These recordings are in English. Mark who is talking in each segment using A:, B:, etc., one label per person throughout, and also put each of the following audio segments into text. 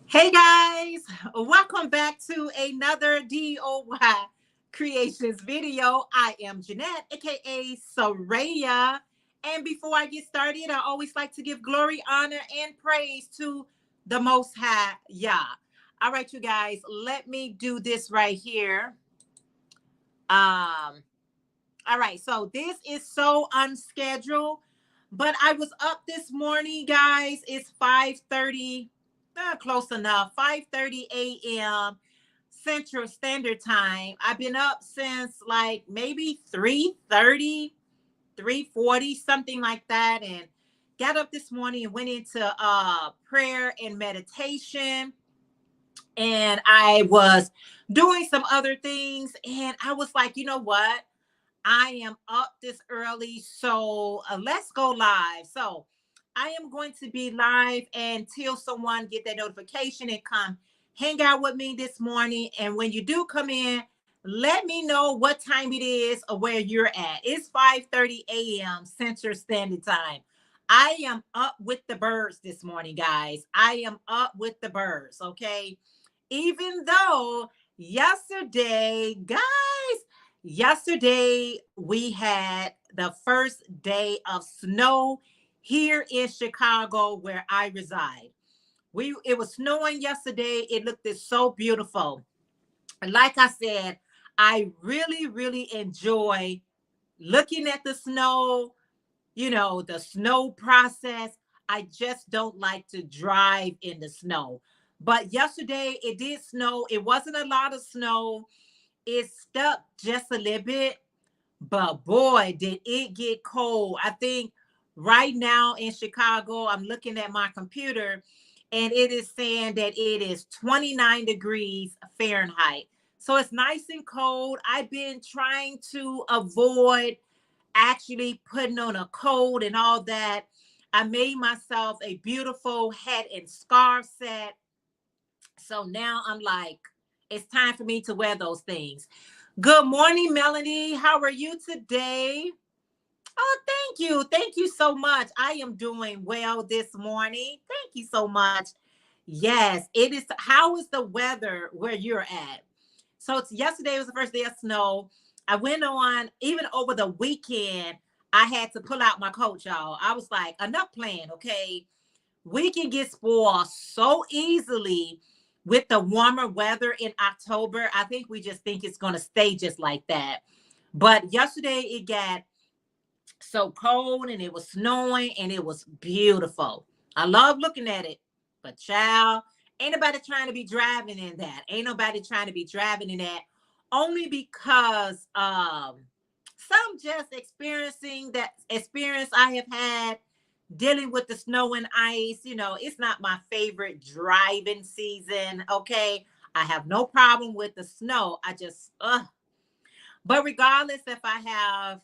A: Hey guys, welcome back to another DOY Creations video. I am Jeanette, aka Sarayah. And before I get started, I always like to give glory, honor, and praise to the Most High Yah. All right, you guys, let me do this right here. All right, so this is so unscheduled, but I was up this morning, guys. It's 5:30, close enough, 5:30 a.m. Central Standard Time. I've been up since like maybe 3:30, 3:40, something like that, and got up this morning and went into prayer and meditation. And I was doing some other things, and I was like, you know what? I am up this early, so let's go live. So I am going to be live until someone get that notification and come hang out with me this morning. And when you do come in, let me know what time it is or where you're at. It's 5:30 a.m. Central Standard Time. I am up with the birds this morning, guys. I am up with the birds, okay? Even though yesterday we had the first day of snow here in Chicago where I reside. It was snowing yesterday. It looked so beautiful. And like I said, I really enjoy looking at the snow, the snow process. I just don't like to drive in the snow. But yesterday it did snow. It wasn't a lot of snow. It stuck just a little bit, but boy, did it get cold. I think right now in Chicago, I'm looking at my computer and it is saying that it is 29 degrees Fahrenheit. So it's nice and cold. I've been trying to avoid actually putting on a coat and all that. I made myself a beautiful hat and scarf set. So now I'm like, it's time for me to wear those things. Good morning, Melanie. How are you today? Oh, thank you. Thank you so much. I am doing well this morning. Thank you so much. Yes, it is. How is the weather where you're at? So yesterday was the first day of snow. I went on, even over the weekend, I had to pull out my coat, y'all. I was like, enough playing, okay? We can get spoiled so easily with the warmer weather in October. I think we just think it's going to stay just like that. But yesterday it got so cold and it was snowing and it was beautiful. I love looking at it. But child, ain't nobody trying to be driving in that. Ain't nobody trying to be driving in that. Only because some just experiencing that experience I have had dealing with the snow and ice. It's not my favorite driving season. Okay. I have no problem with the snow. But regardless if I have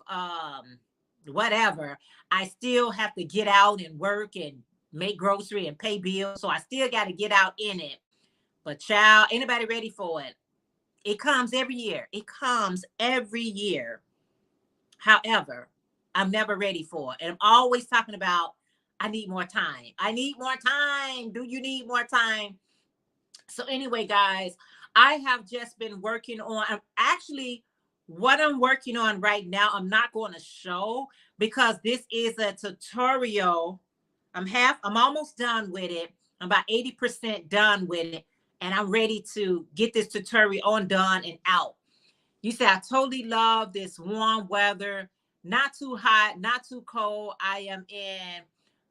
A: whatever, I still have to get out and work and make grocery and pay bills. So I still got to get out in it. But child, anybody ready for it? It comes every year. It comes every year. However, I'm never ready for it. And I'm always talking about, I need more time. I need more time. Do you need more time? So anyway, guys, I have just been working on, what I'm working on right now, I'm not going to show because this is a tutorial. I'm almost done with it. I'm about 80% done with it. And I'm ready to get this tutorial on, done, and out. You say, I totally love this warm weather, not too hot, not too cold. I am in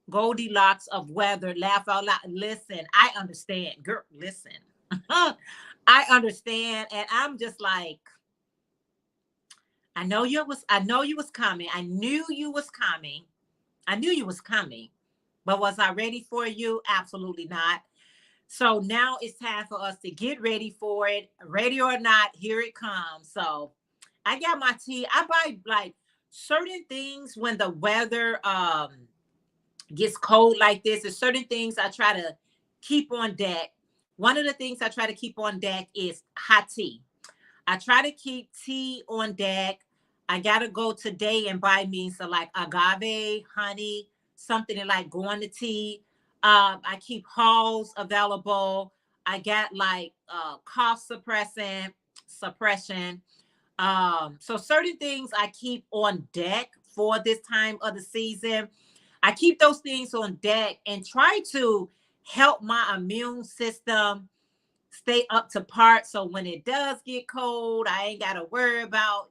A: Goldilocks of weather. Laugh out loud. Listen, I understand. Girl, listen. I understand. And I'm just like, I know you was coming. I knew you was coming. I knew you was coming. But was I ready for you? Absolutely not. So now it's time for us to get ready for it. Ready or not, here it comes. So I got my tea. I buy like certain things when the weather gets cold like this. There's certain things I try to keep on deck. One of the things I try to keep on deck is hot tea. I try to keep tea on deck. I gotta go today and buy me some like agave, honey, something to like go on the tea. I keep halls available I got like cough suppression. So certain things I keep on deck for this time of the season. I keep those things on deck and try to help my immune system stay up to par. So when it does get cold, I ain't got to worry about,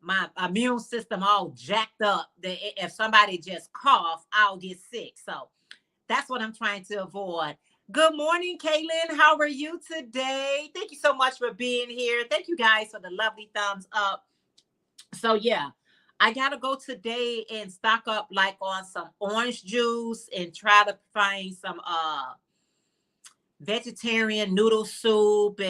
A: my immune system all jacked up. That if somebody just cough, I'll get sick. So that's what I'm trying to avoid. Good morning, Kaylin. How are you today? Thank you so much for being here. Thank you guys for the lovely thumbs up. So yeah, I gotta go today and stock up like on some orange juice and try to find some vegetarian noodle soup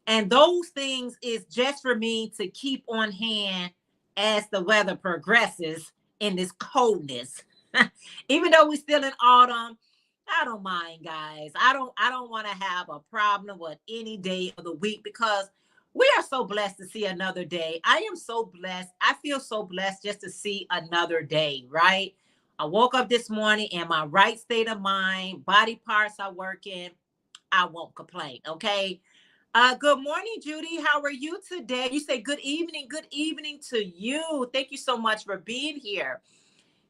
A: and those things is just for me to keep on hand as the weather progresses in this coldness. Even though we're still in autumn, I don't mind, guys. I don't want to have a problem with any day of the week because we are so blessed to see another day. I am so blessed. I feel so blessed just to see another day, right? I woke up this morning in my right state of mind, body parts are working. I won't complain. Okay. Good morning, Judy. How are you today? You say good evening. Good evening to you. Thank you so much for being here.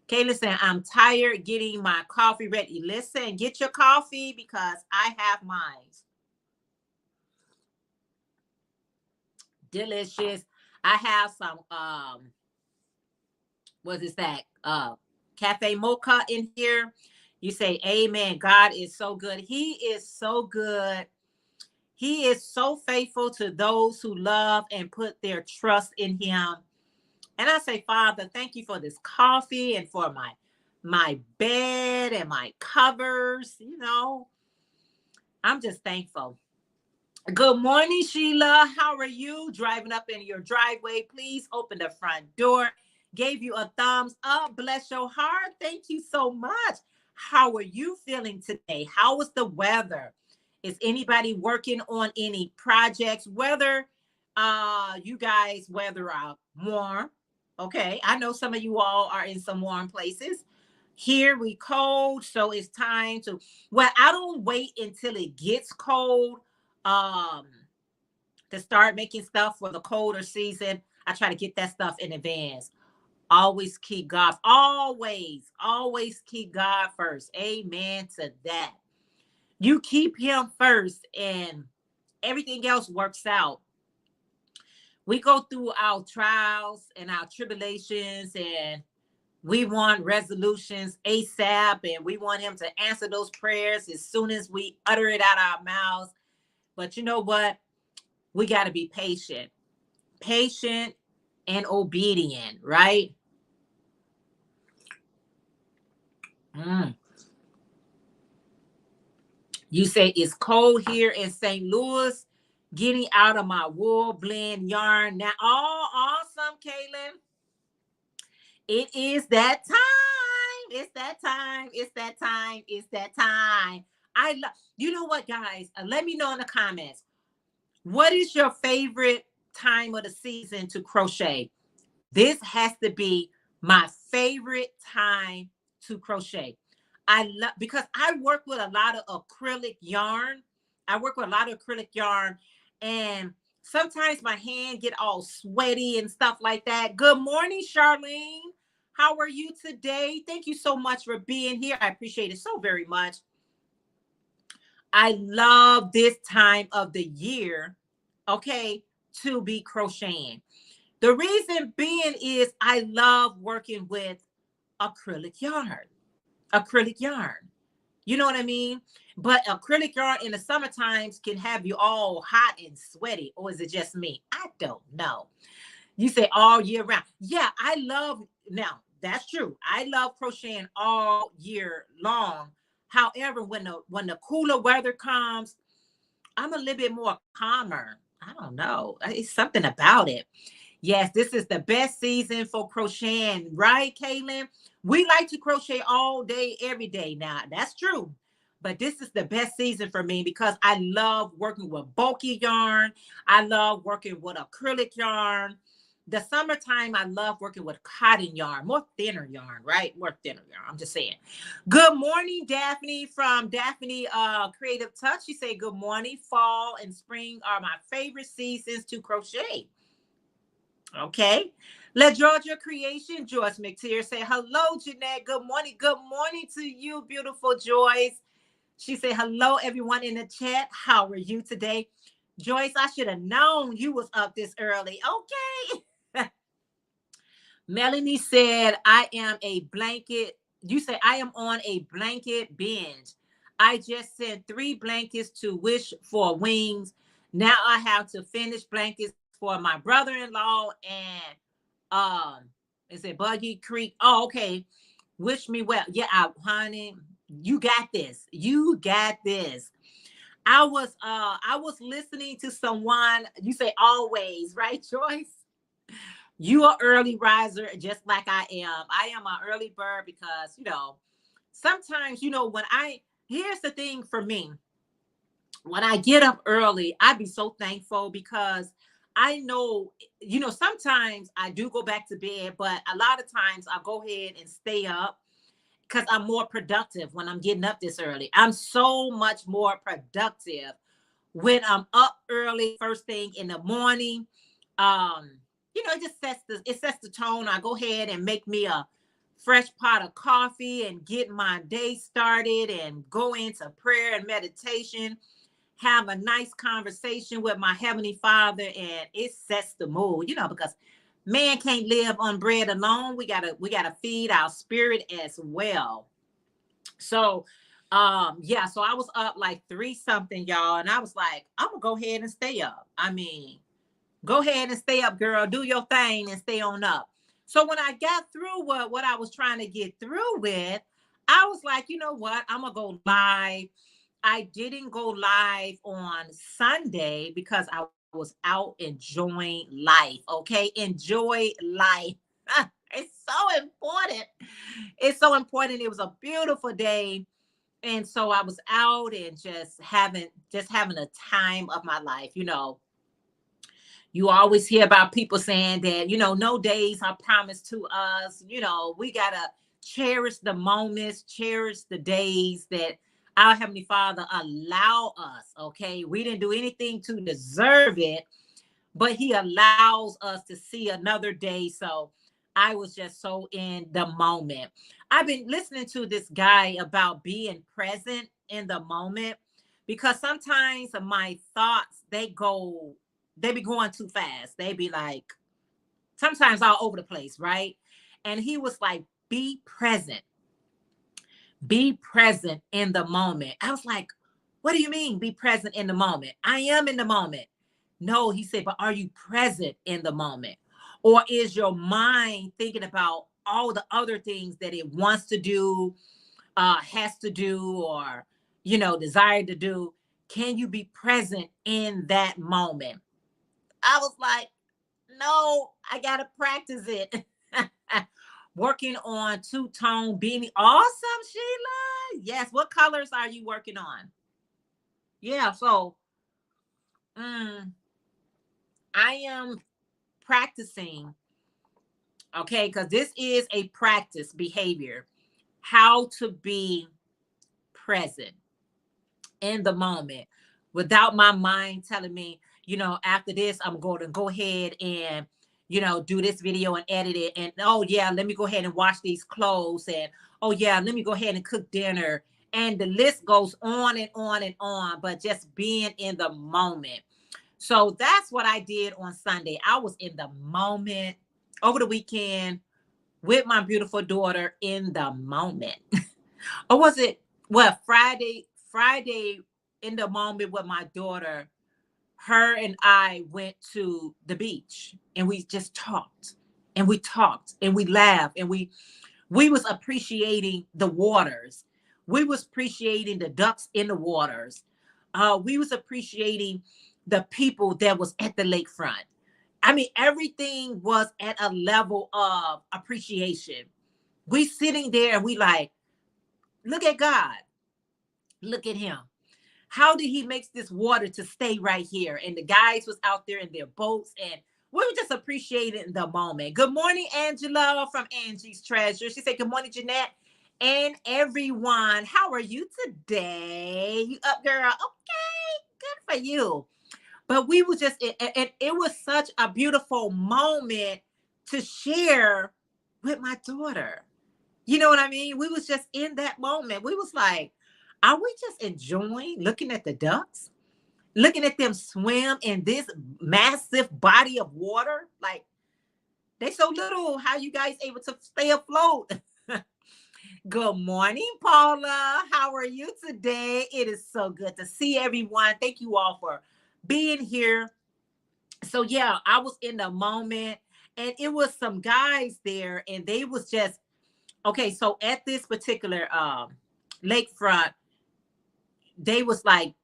A: Okay, listen, I'm tired getting my coffee ready. Listen, get your coffee because I have mine. Delicious. I have some what is that? Cafe mocha in here. You say amen. God is so good. He is so good. He is so faithful to those who love and put their trust in him. And I say, Father, thank you for this coffee and for my bed and my covers. I'm just thankful. Good morning, Sheila. How are you? Driving up in your driveway. Please open the front door. Gave you a thumbs up. Bless your heart. Thank you so much. How are you feeling today? How was the weather? Is anybody working on any projects? Whether you guys weather out warm. Okay. I know some of you all are in some warm places. Here we cold, so it's time to, well, I don't wait until it gets cold um to start making stuff for the colder season. I try to get that stuff in advance. Always keep God, always keep God first. Amen to that. You keep him first and everything else works out. We go through our trials and our tribulations and we want resolutions ASAP and we want him to answer those prayers as soon as we utter it out our mouths. But you know what? We got to be patient and obedient, right? You say it's cold here in St. Louis. Getting out of my wool blend yarn now. Oh, awesome, Kaylin. It is that time. It's that time. It's that time. It's that time. You know what, guys? Let me know in the comments. What is your favorite time of the season to crochet? This has to be my favorite time to crochet. I love because I work with a lot of acrylic yarn. And sometimes my hand get all sweaty and stuff like that. Good morning, Charlene. How are you today? Thank you so much for being here. I appreciate it so very much. I love this time of the year, okay, to be crocheting. The reason being is I love working with acrylic yarn. Acrylic yarn. You know what I mean? But acrylic yarn in the summer times can have you all hot and sweaty. Or is it just me? I don't know. You say all year round. Yeah, now that's true. I love crocheting all year long. However, when the cooler weather comes, I'm a little bit more calmer. I don't know. It's something about it. Yes, this is the best season for crocheting, right, Kaylin? We like to crochet all day, every day. Now, that's true. But this is the best season for me because I love working with bulky yarn. I love working with acrylic yarn. the summertime, I love working with cotton yarn, more thinner yarn, right? More thinner yarn. I'm just saying. Good morning, Daphne from Daphne Creative Touch. She say, good morning. Fall and spring are my favorite seasons to crochet. Okay. Let Georgia Creation, Joyce McTeer say, hello, Jeanette. Good morning. Good morning to you, beautiful Joyce. She said, hello, everyone in the chat. How are you today? Joyce, I should have known you was up this early. Okay. Melanie said, I am a blanket. You say, I am on a blanket binge. I just sent 3 blankets to Wish for Wings. Now I have to finish blankets for my brother-in-law and is it Buggy Creek? Oh, okay. Wish me well. Yeah, honey, you got this. You got this. I was listening to someone. You say always, right, Joyce? You are early riser, just like I am. I am an early bird because, sometimes, here's the thing for me. When I get up early, I be so thankful because I know, sometimes I do go back to bed, but a lot of times I go ahead and stay up because I'm more productive when I'm getting up this early. I'm so much more productive when I'm up early, first thing in the morning. It just sets the tone. I go ahead and make me a fresh pot of coffee and get my day started and go into prayer and meditation, have a nice conversation with my Heavenly Father, and it sets the mood, because man can't live on bread alone. We gotta feed our spirit as well. So so I was up like 3 something, y'all, and I was like, I'm gonna go ahead and stay up. I mean, go ahead and stay up, girl. Do your thing and stay on up. So when I got through what I was trying to get through with, I was like, you know what? I'm gonna go live. I didn't go live on Sunday because I was out enjoying life. Okay, enjoy life. It's so important. It's so important. It was a beautiful day. And so I was out and just having a time of my life. You always hear about people saying that, no days are promised to us. We got to cherish the moments, cherish the days that our Heavenly Father allow us. Okay. We didn't do anything to deserve it, but He allows us to see another day. So I was just so in the moment. I've been listening to this guy about being present in the moment because sometimes my thoughts, they be going too fast. They be like, sometimes all over the place, right? And he was like, be present. Be present in the moment. I was like, what do you mean be present in the moment? I am in the moment. No, he said, but are you present in the moment? Or is your mind thinking about all the other things that it wants to do, has to do, or, desire to do? Can you be present in that moment? I was like, no, I got to practice it. Working on two-tone beanie. Awesome, Sheila. Yes. What colors are you working on? Yeah. So I am practicing. Okay. Because this is a practice behavior. How to be present in the moment without my mind telling me, after this, I'm going to go ahead and, do this video and edit it. And, oh, yeah, let me go ahead and wash these clothes. And, oh, yeah, let me go ahead and cook dinner. And the list goes on and on and on, but just being in the moment. So that's what I did on Sunday. I was in the moment over the weekend with my beautiful daughter in the moment. Or was it, Friday in the moment with my daughter? Her and I went to the beach and we just talked and we laughed and we was appreciating the waters. We was appreciating the ducks in the waters. We was appreciating the people that was at the lakefront. I mean, everything was at a level of appreciation. We sitting there and we like, look at God. Look at Him. How did He make this water to stay right here? And the guys was out there in their boats and we were just appreciating the moment. Good morning, Angela from Angie's Treasure. She said, good morning, Jeanette and everyone. How are you today? You up, girl? Okay, good for you. But we was just, and it was such a beautiful moment to share with my daughter. You know what I mean? We was just in that moment. We was like, are we just enjoying looking at the ducks? Looking at them swim in this massive body of water? Like, they so little. How you guys able to stay afloat? Good morning, Paula. How are you today? It is so good to see everyone. Thank you all for being here. So yeah, I was in the moment, and it was some guys there, and they was just okay. So at this particular lakefront, they was like,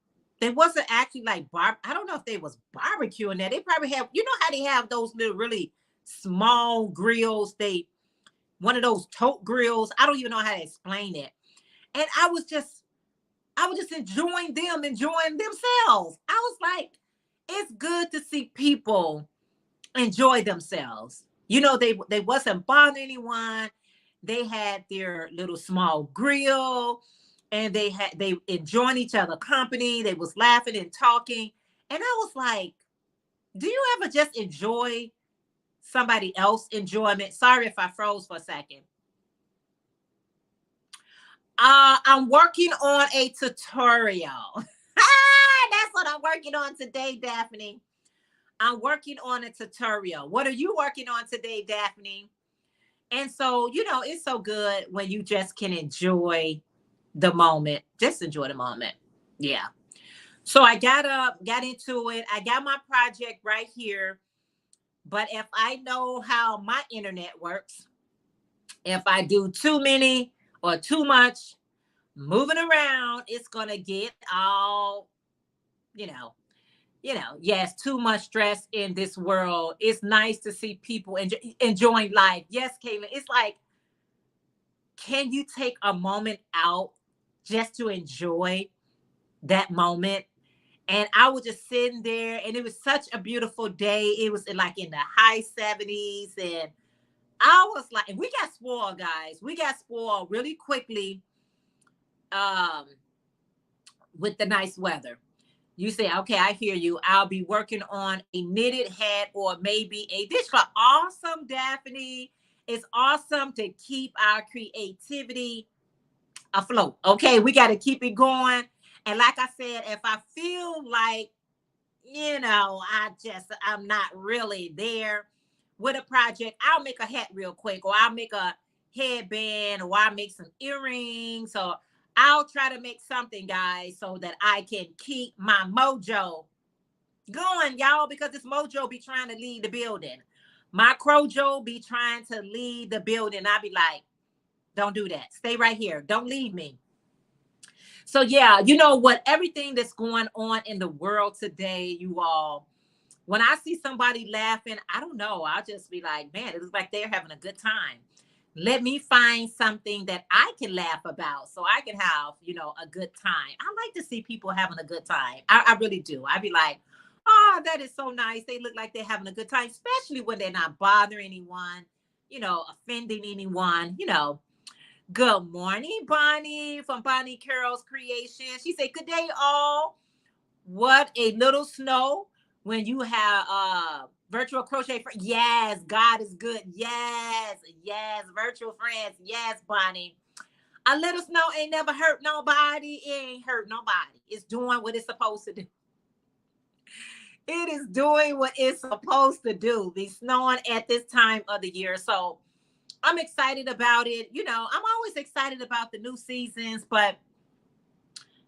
A: they wasn't actually like I don't know if they was barbecuing there. They probably have, you know how they have those little really small grills. They one of those tote grills. I don't even know how to explain it. And I was just enjoying them, enjoying themselves. I was like, it's good to see people enjoy themselves. You know, they wasn't bothering anyone. They had their little small grill, and they enjoying each other company. They was laughing and talking. And I was like, do you ever just enjoy somebody else enjoyment? Sorry if I froze for a second. I'm working on a tutorial. That's what I'm working on today, Daphne. I'm working on a tutorial. What are you working on today, Daphne? And so, you know, it's so good when you just can enjoy the moment. Just enjoy the moment. Yeah. So I got up, got into it. I got my project right here. But if I know how my internet works, if I do too many or too much moving around, it's going to get all, you know, yes, too much stress in this world. It's nice to see people enjoying life. Yes, Caitlin, it's like, can you take a moment out just to enjoy that moment? And I was just sitting there, and it was such a beautiful day. It was like in the high 70s. And I was like, and we got spoiled, guys. We got spoiled really quickly um, with the nice weather. You say, okay, I hear you. I'll be working on a knitted hat or maybe a dish cloth. Awesome, Daphne. It's awesome to keep our creativity afloat. Okay, we got to keep it going. And like I said, if I feel like, I'm not really there with a project, I'll make a hat real quick, or I'll make a headband, or I'll make some earrings, or I'll try to make something, guys, so that I can keep my mojo going, y'all, because this mojo be trying to lead the building. My crojo be trying to lead the building. I be like, don't do that. Stay right here. Don't leave me. So yeah, you know what? Everything that's going on in the world today, you all, when I see somebody laughing, I don't know. I'll just be like, man, it looks like they're having a good time. Let me find something that I can laugh about so I can have, a good time. I like to see people having a good time. I really do. I'd be like, oh, that is so nice. They look like they're having a good time, especially when they're not bothering anyone, offending anyone. Good morning, Bonnie from Bonnie Carol's Creation. She said, good day, all. What a little snow when you have virtual crochet. Yes, God is good. Yes, virtual friends. Yes, Bonnie. A little snow ain't never hurt nobody. It ain't hurt nobody. It's doing what it's supposed to do. It is doing what it's supposed to do. Be snowing at this time of the year. So I'm excited about it. I'm always excited about the new seasons, but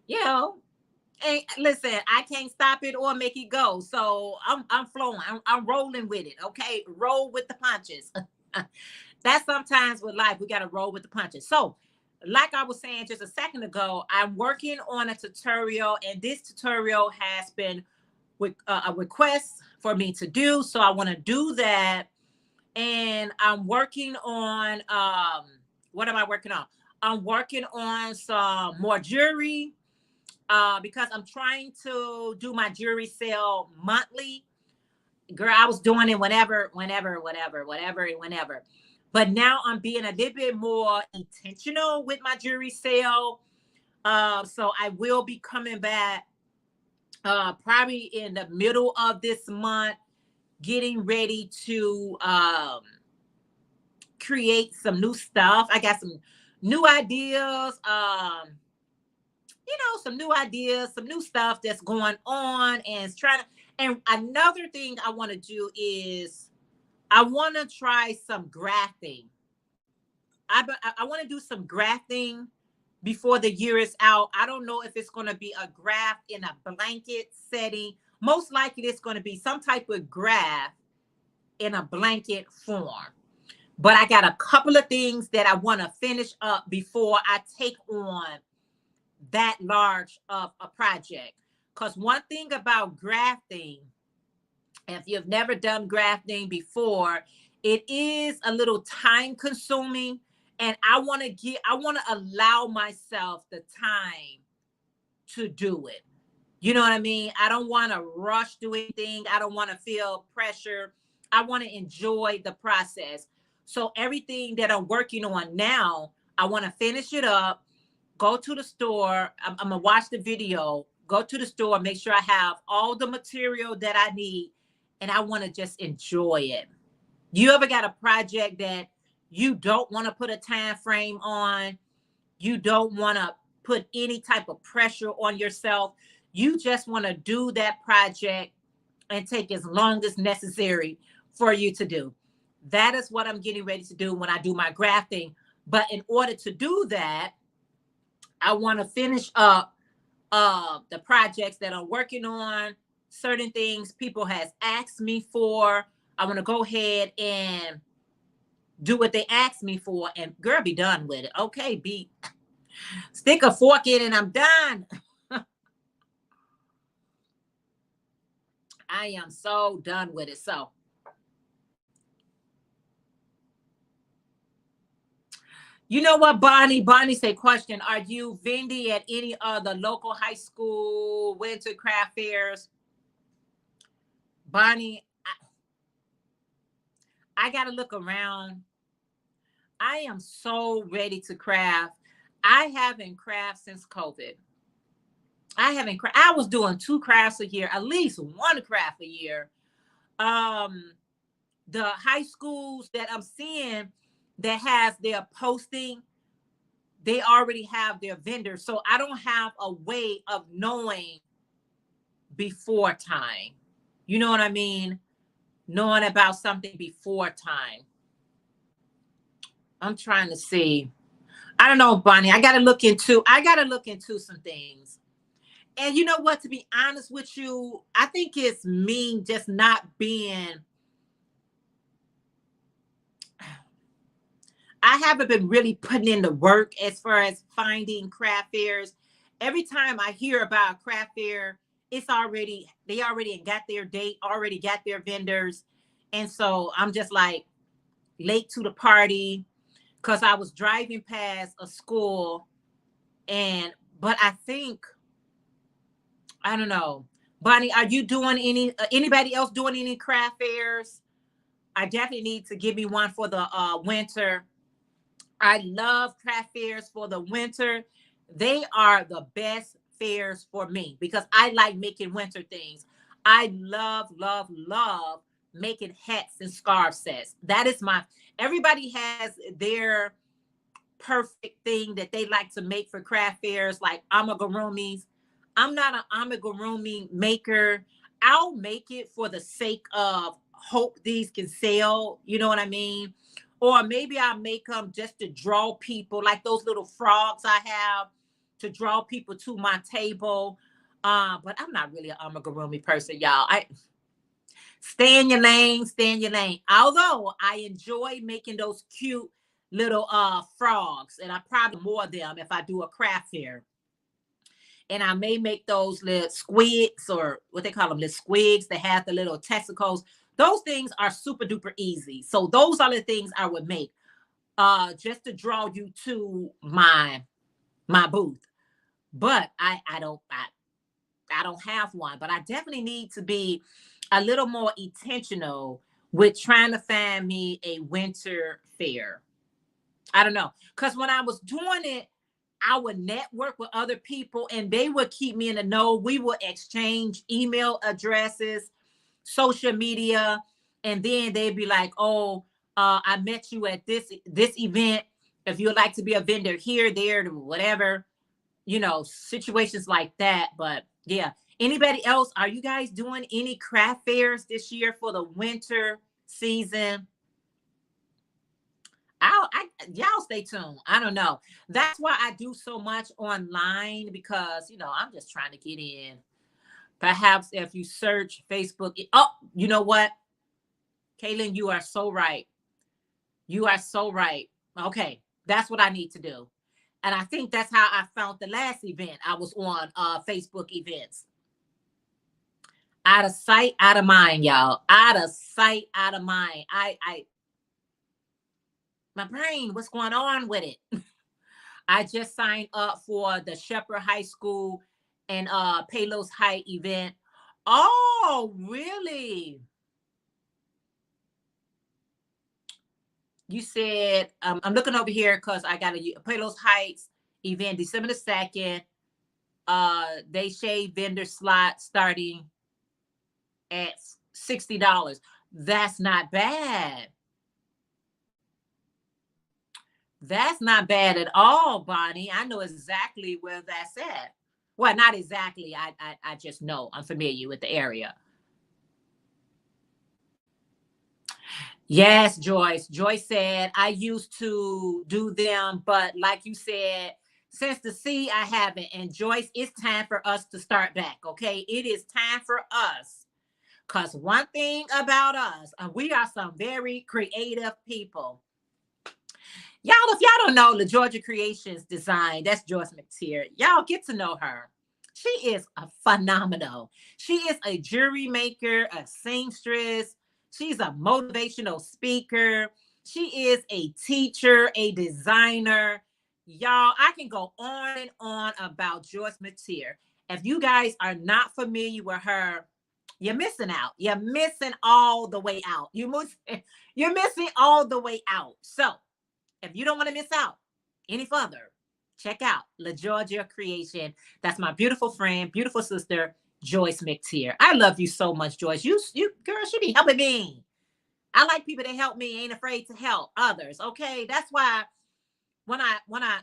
A: and listen, I can't stop it or make it go. So I'm flowing. I'm rolling with it. Okay. Roll with the punches. That's sometimes with life. We got to roll with the punches. So like I was saying just a second ago, I'm working on a tutorial, and this tutorial has been with a request for me to do. So I want to do that. And I'm working on, what am I working on? I'm working on some more jewelry because I'm trying to do my jewelry sale monthly. girl, I was doing it whenever, and whenever. But now I'm being a little bit more intentional with my jewelry sale. So I will be coming back probably in the middle of this month, getting ready to create some new stuff. I got some new ideas. Some new ideas, some new stuff that's going on, and trying to. And another thing I want to do is I want to try some grafting. I want to do some grafting before the year is out. I don't know if it's going to be a graft in a blanket setting. Most likely it's going to be some type of graft in a blanket form. But I got a couple of things that I want to finish up before I take on that large of a project. Because one thing about grafting, if you've never done grafting before, it is a little time consuming. And I want to allow myself the time to do it. You know what I mean? I don't want to rush do anything. I don't want to feel pressure. I want to enjoy the process. So everything that I'm working on now, I want to finish it up, go to the store. I'm going to watch the video, go to the store, make sure I have all the material that I need, and I want to just enjoy it. You ever got a project that you don't want to put a time frame on? You don't want to put any type of pressure on yourself. You just want to do that project and take as long as necessary for you to do. That is what I'm getting ready to do when I do my grafting. But in order to do that, I want to finish up the projects that I'm working on. Certain things people has asked me for, I want to go ahead and do what they asked me for, and girl, be done with it. Okay, stick a fork in and I'm done. I am so done with it. So you know what, Bonnie? Bonnie say, question, are you vending at any of the local high school winter craft fairs? Bonnie, I got to look around. I am so ready to craft. I haven't crafted since COVID. I was doing 2 crafts a year, at least 1 craft a year. The high schools that I'm seeing that has their posting, they already have their vendors. So I don't have a way of knowing before time. You know what I mean? Knowing about something before time. I'm trying to see. I don't know, Bonnie. I gotta look into some things. And you know what? To be honest with you, I think it's me just not being. I haven't been really putting in the work as far as finding craft fairs. Every time I hear about a craft fair, they already got their date, already got their vendors. And so I'm just like late to the party because I was driving past a school but I think, I don't know. Bonnie, are you doing anybody else doing any craft fairs? I definitely need to give me one for the winter. I love craft fairs for the winter. They are the best fairs for me because I like making winter things. I love, love, love making hats and scarf sets. That is everybody has their perfect thing that they like to make for craft fairs, like amigurumis. I'm not an amigurumi maker. I'll make it for the sake of hope these can sell. You know what I mean? Or maybe I'll make them just to draw people, like those little frogs I have to draw people to my table. But I'm not really an amigurumi person, y'all. Stay in your lane, stay in your lane. Although I enjoy making those cute little frogs, and I probably more of them if I do a craft fair. And I may make those little squids, or what they call them, little squids that have the little testicles. Those things are super duper easy. So those are the things I would make just to draw you to my booth. But I I don't have one, but I definitely need to be a little more intentional with trying to find me a winter fair. I don't know. Because when I was doing it, I would network with other people and they would keep me in the know. We would exchange email addresses, social media, and then they'd be like, oh, I met you at this event. If you'd like to be a vendor here, there, whatever, situations like that. But yeah, anybody else? Are you guys doing any craft fairs this year for the winter season? Y'all stay tuned. I don't know. That's why I do so much online because I'm just trying to get in. Perhaps if you search Facebook, oh, you know what, Kaylin, you are so right. You are so right. Okay, that's what I need to do. And I think that's how I found the last event. I was on Facebook events. Out of sight, out of mind, y'all. Out of sight, out of mind. My brain, what's going on with it? I just signed up for the Shepherd High School and Palos High event. Oh, really? You said, I'm looking over here because I got a Palos Heights event, December the 2nd. They shave vendor slot starting at $60. That's not bad. That's not bad at all, Bonnie. I know exactly where that's at. Well, not exactly. I just know. I'm familiar with the area. Yes, Joyce. Joyce said, I used to do them, but like you said, since the sea, I haven't. And Joyce, it's time for us to start back, okay? It is time for us. Because one thing about us, we are some very creative people. Y'all, if y'all don't know the Georgia Creations design, that's Joyce McTeer. Y'all get to know her. She is a phenomenal. She is a jewelry maker, a seamstress. She's a motivational speaker. She is a teacher, a designer. Y'all, I can go on and on about Joyce McTeer. If you guys are not familiar with her, you're missing out. You're missing all the way out. You're missing all the way out. So if you don't want to miss out any further, check out La Georgia Creation. That's my beautiful friend, beautiful sister, Joyce McTeer. I love you so much, Joyce. You girl should be helping me. I like people that help me, ain't afraid to help others. Okay. That's why when I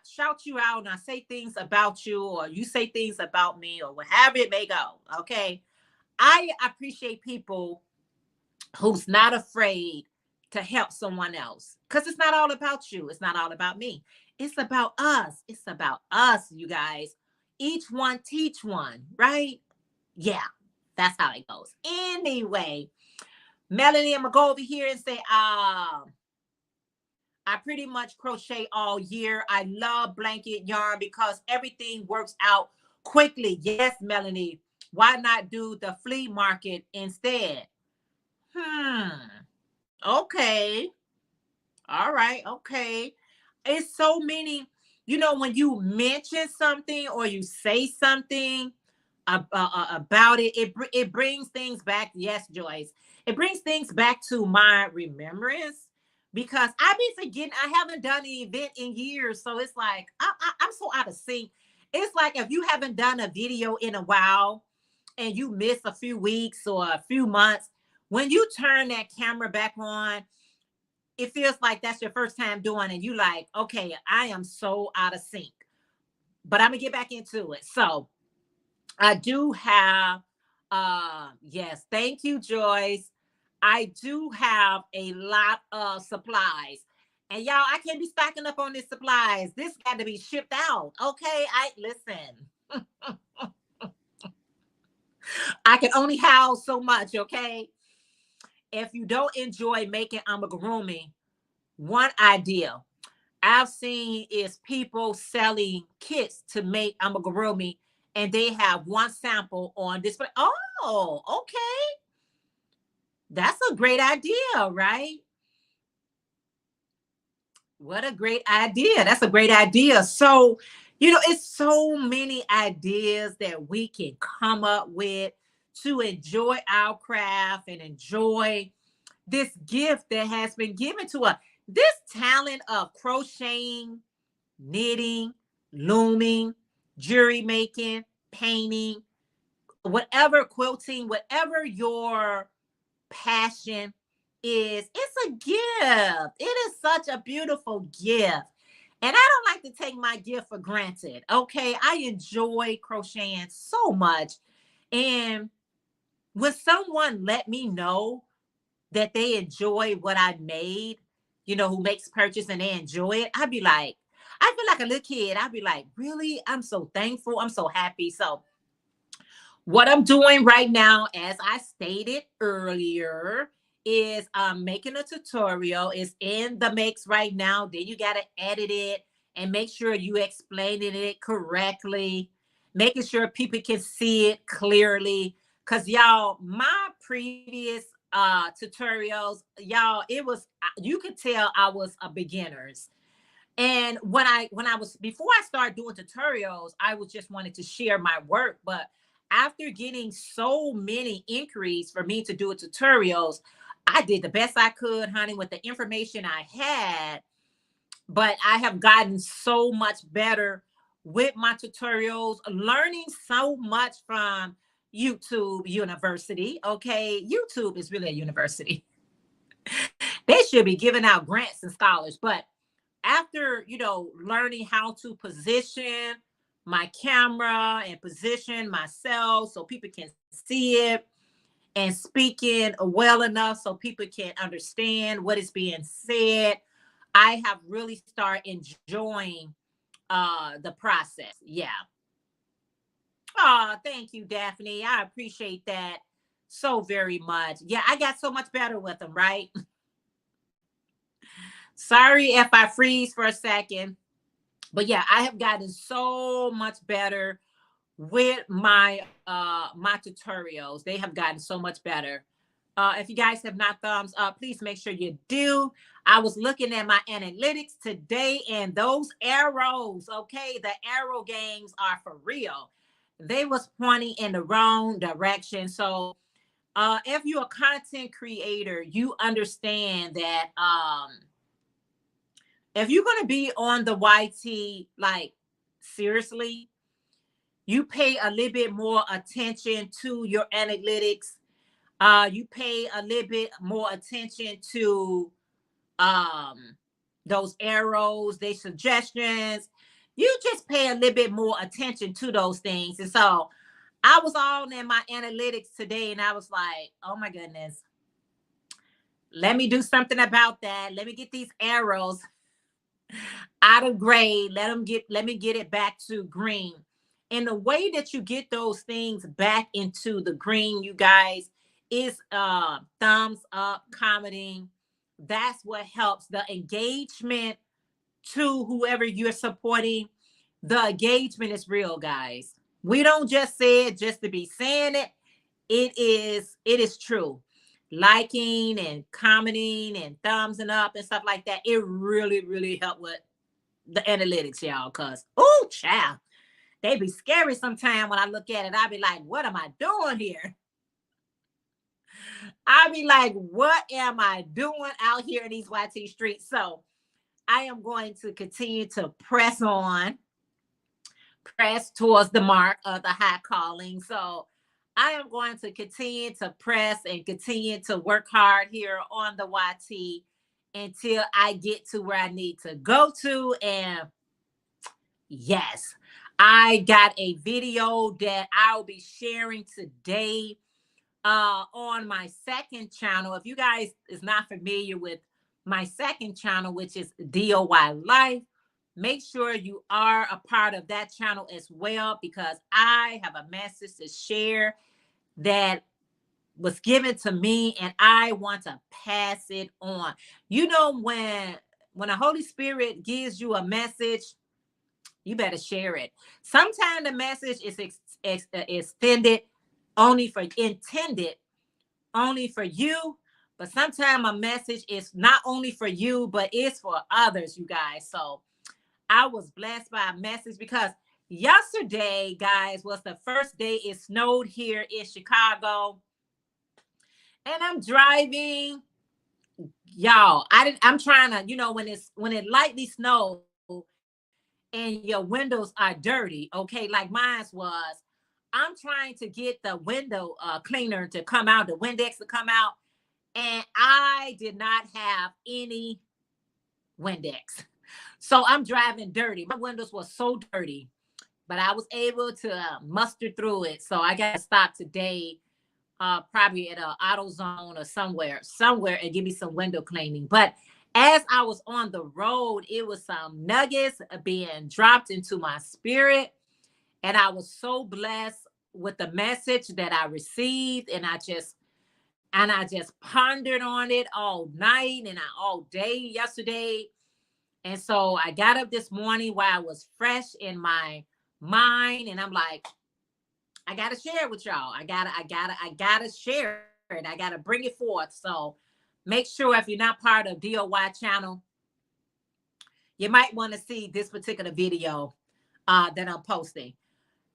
A: shout you out and I say things about you, or you say things about me, or whatever it may go, okay, I appreciate people who's not afraid to help someone else, because it's not all about you. It's not all about me. It's about us. It's about us, you guys. Each one teach one, right? Yeah, that's how it goes. Anyway, Melanie, I'm gonna go over here and say, I pretty much crochet all year. I love blanket yarn because everything works out quickly. Yes, Melanie. Why not do the flea market instead? Okay. All right. Okay. It's so many, when you mention something or you say something about it, it brings things back. Yes, Joyce. It brings things back to my remembrance because I've been forgetting. I haven't done an event in years. So it's like, I'm so out of sync. It's like if you haven't done a video in a while and you miss a few weeks or a few months, when you turn that camera back on, it feels like that's your first time doing it. You like, okay, I am so out of sync, but I'm gonna get back into it. So I do have, yes, thank you, Joyce. I do have a lot of supplies. And y'all, I can't be stocking up on these supplies. This got to be shipped out. Okay, listen. I can only house so much, okay? If you don't enjoy making amigurumi, one idea I've seen is people selling kits to make amigurumi, and they have one sample on display. Oh, okay. That's a great idea, right? What a great idea. That's a great idea. So You know, it's so many ideas that we can come up with to enjoy our craft and enjoy this gift that has been given to us. This talent of crocheting, knitting, looming, jewelry making, painting, whatever, quilting, whatever your passion is, it's a gift. It is such a beautiful gift. And I don't like to take my gift for granted. Okay. I enjoy crocheting so much. And when someone let me know that they enjoy what I made, you know, who makes purchase and they enjoy it, I'd be like, I feel like a little kid. I'd be like, really? I'm so thankful. I'm so happy. So what I'm doing right now, as I stated earlier, is making a tutorial. It's in the mix right now. Then you got to edit it and make sure you explaining it correctly, making sure people can see it clearly. Cause y'all, my previous tutorials, y'all, it was, you could tell I was a beginners. And when I was, before I started doing tutorials, I was just wanted to share my work. But after getting so many inquiries for me to do a tutorials, I did the best I could, honey, with the information I had. But I have gotten so much better with my tutorials, learning so much from YouTube University. Okay, YouTube is really a university. They should be giving out grants and scholars. But after, you know, learning how to position my camera and position myself so people can see it, and speaking well enough so people can understand what is being said, I have really started enjoying the process. Yeah. Oh, thank you, Daphne. I appreciate that so very much. Yeah, I got so much better with them, right? Sorry if I freeze for a second. But yeah, I have gotten so much better with my tutorials. They have gotten so much better. If you guys have not thumbs up, please make sure you do. I was looking at my analytics today, and those arrows, okay, the arrow games are for real. They was pointing in the wrong direction. So if you're a content creator, you understand that if you're going to be on the YT, like, seriously, you pay a little bit more attention to your analytics. You pay a little bit more attention to um, those arrows, they suggestions. You just pay a little bit more attention to those things. And so I was all in my analytics today, and I was like, oh my goodness, let me do something about that. Let me get these arrows out of gray. Let me get it back to green. And the way that you get those things back into the green, you guys, is thumbs up, commenting. That's what helps the engagement to whoever you're supporting. The engagement is real, guys. We don't just say it just to be saying it. It is true. Liking and commenting and thumbsing up and stuff like that. It really, really helped with the analytics, y'all. Cause oh, child, they be scary sometimes when I look at it. I be like, what am I doing here? I be like, what am I doing out here in these YT streets? So I am going to continue to press on, press towards the mark of the high calling. So I am going to continue to press and continue to work hard here on the YT until I get to where I need to go to. And yes, I got a video that I'll be sharing today on my second channel. If you guys is not familiar with my second channel, which is DOY Life, make sure you are a part of that channel as well, because I have a message to share that was given to me, and I want to pass it on. You know, when the Holy Spirit gives you a message, you better share it. Sometimes the message is extended only for intended only for you, but sometimes a message is not only for you, but it's for others, you guys. So I was blessed by a message because yesterday, guys, was the first day it snowed here in Chicago. And I'm driving, y'all. I'm trying to, when it lightly snows and your windows are dirty, okay, like mine was. I'm trying to get the window cleaner to come out, the Windex to come out, and I did not have any Windex. So I'm driving dirty. My windows were so dirty, but I was able to muster through it. So I got to stop today, probably at an AutoZone or somewhere, and give me some window cleaning. But as I was on the road, it was some nuggets being dropped into my spirit, and I was so blessed with the message that I received, and I just pondered on it all night and all day yesterday. And so I got up this morning while I was fresh in my mind, and I'm like, I gotta share it with y'all. I gotta share it. I gotta bring it forth. So make sure if you're not part of DOY channel, you might want to see this particular video that I'm posting.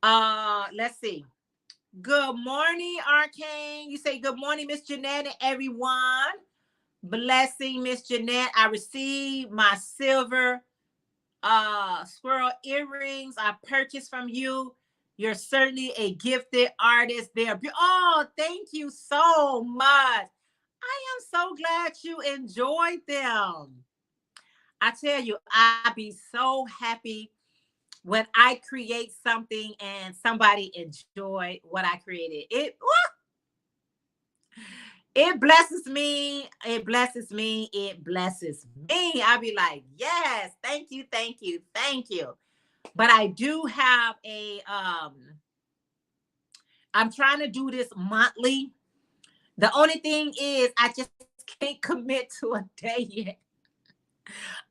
A: Let's see. Good morning, Arcane. You say good morning, Miss Jeanette, and everyone. Blessing, Miss Jeanette. I received my silver squirrel earrings I purchased from you. You're certainly a gifted artist there. Oh, thank you so much. I am so glad you enjoyed them. I tell you, I be so happy when I create something and somebody enjoy what I created. It blesses me. It blesses me. It blesses me. I'll be like, yes, thank you, thank you, thank you. But I do have I'm trying to do this monthly. The only thing is I just can't commit to a day yet.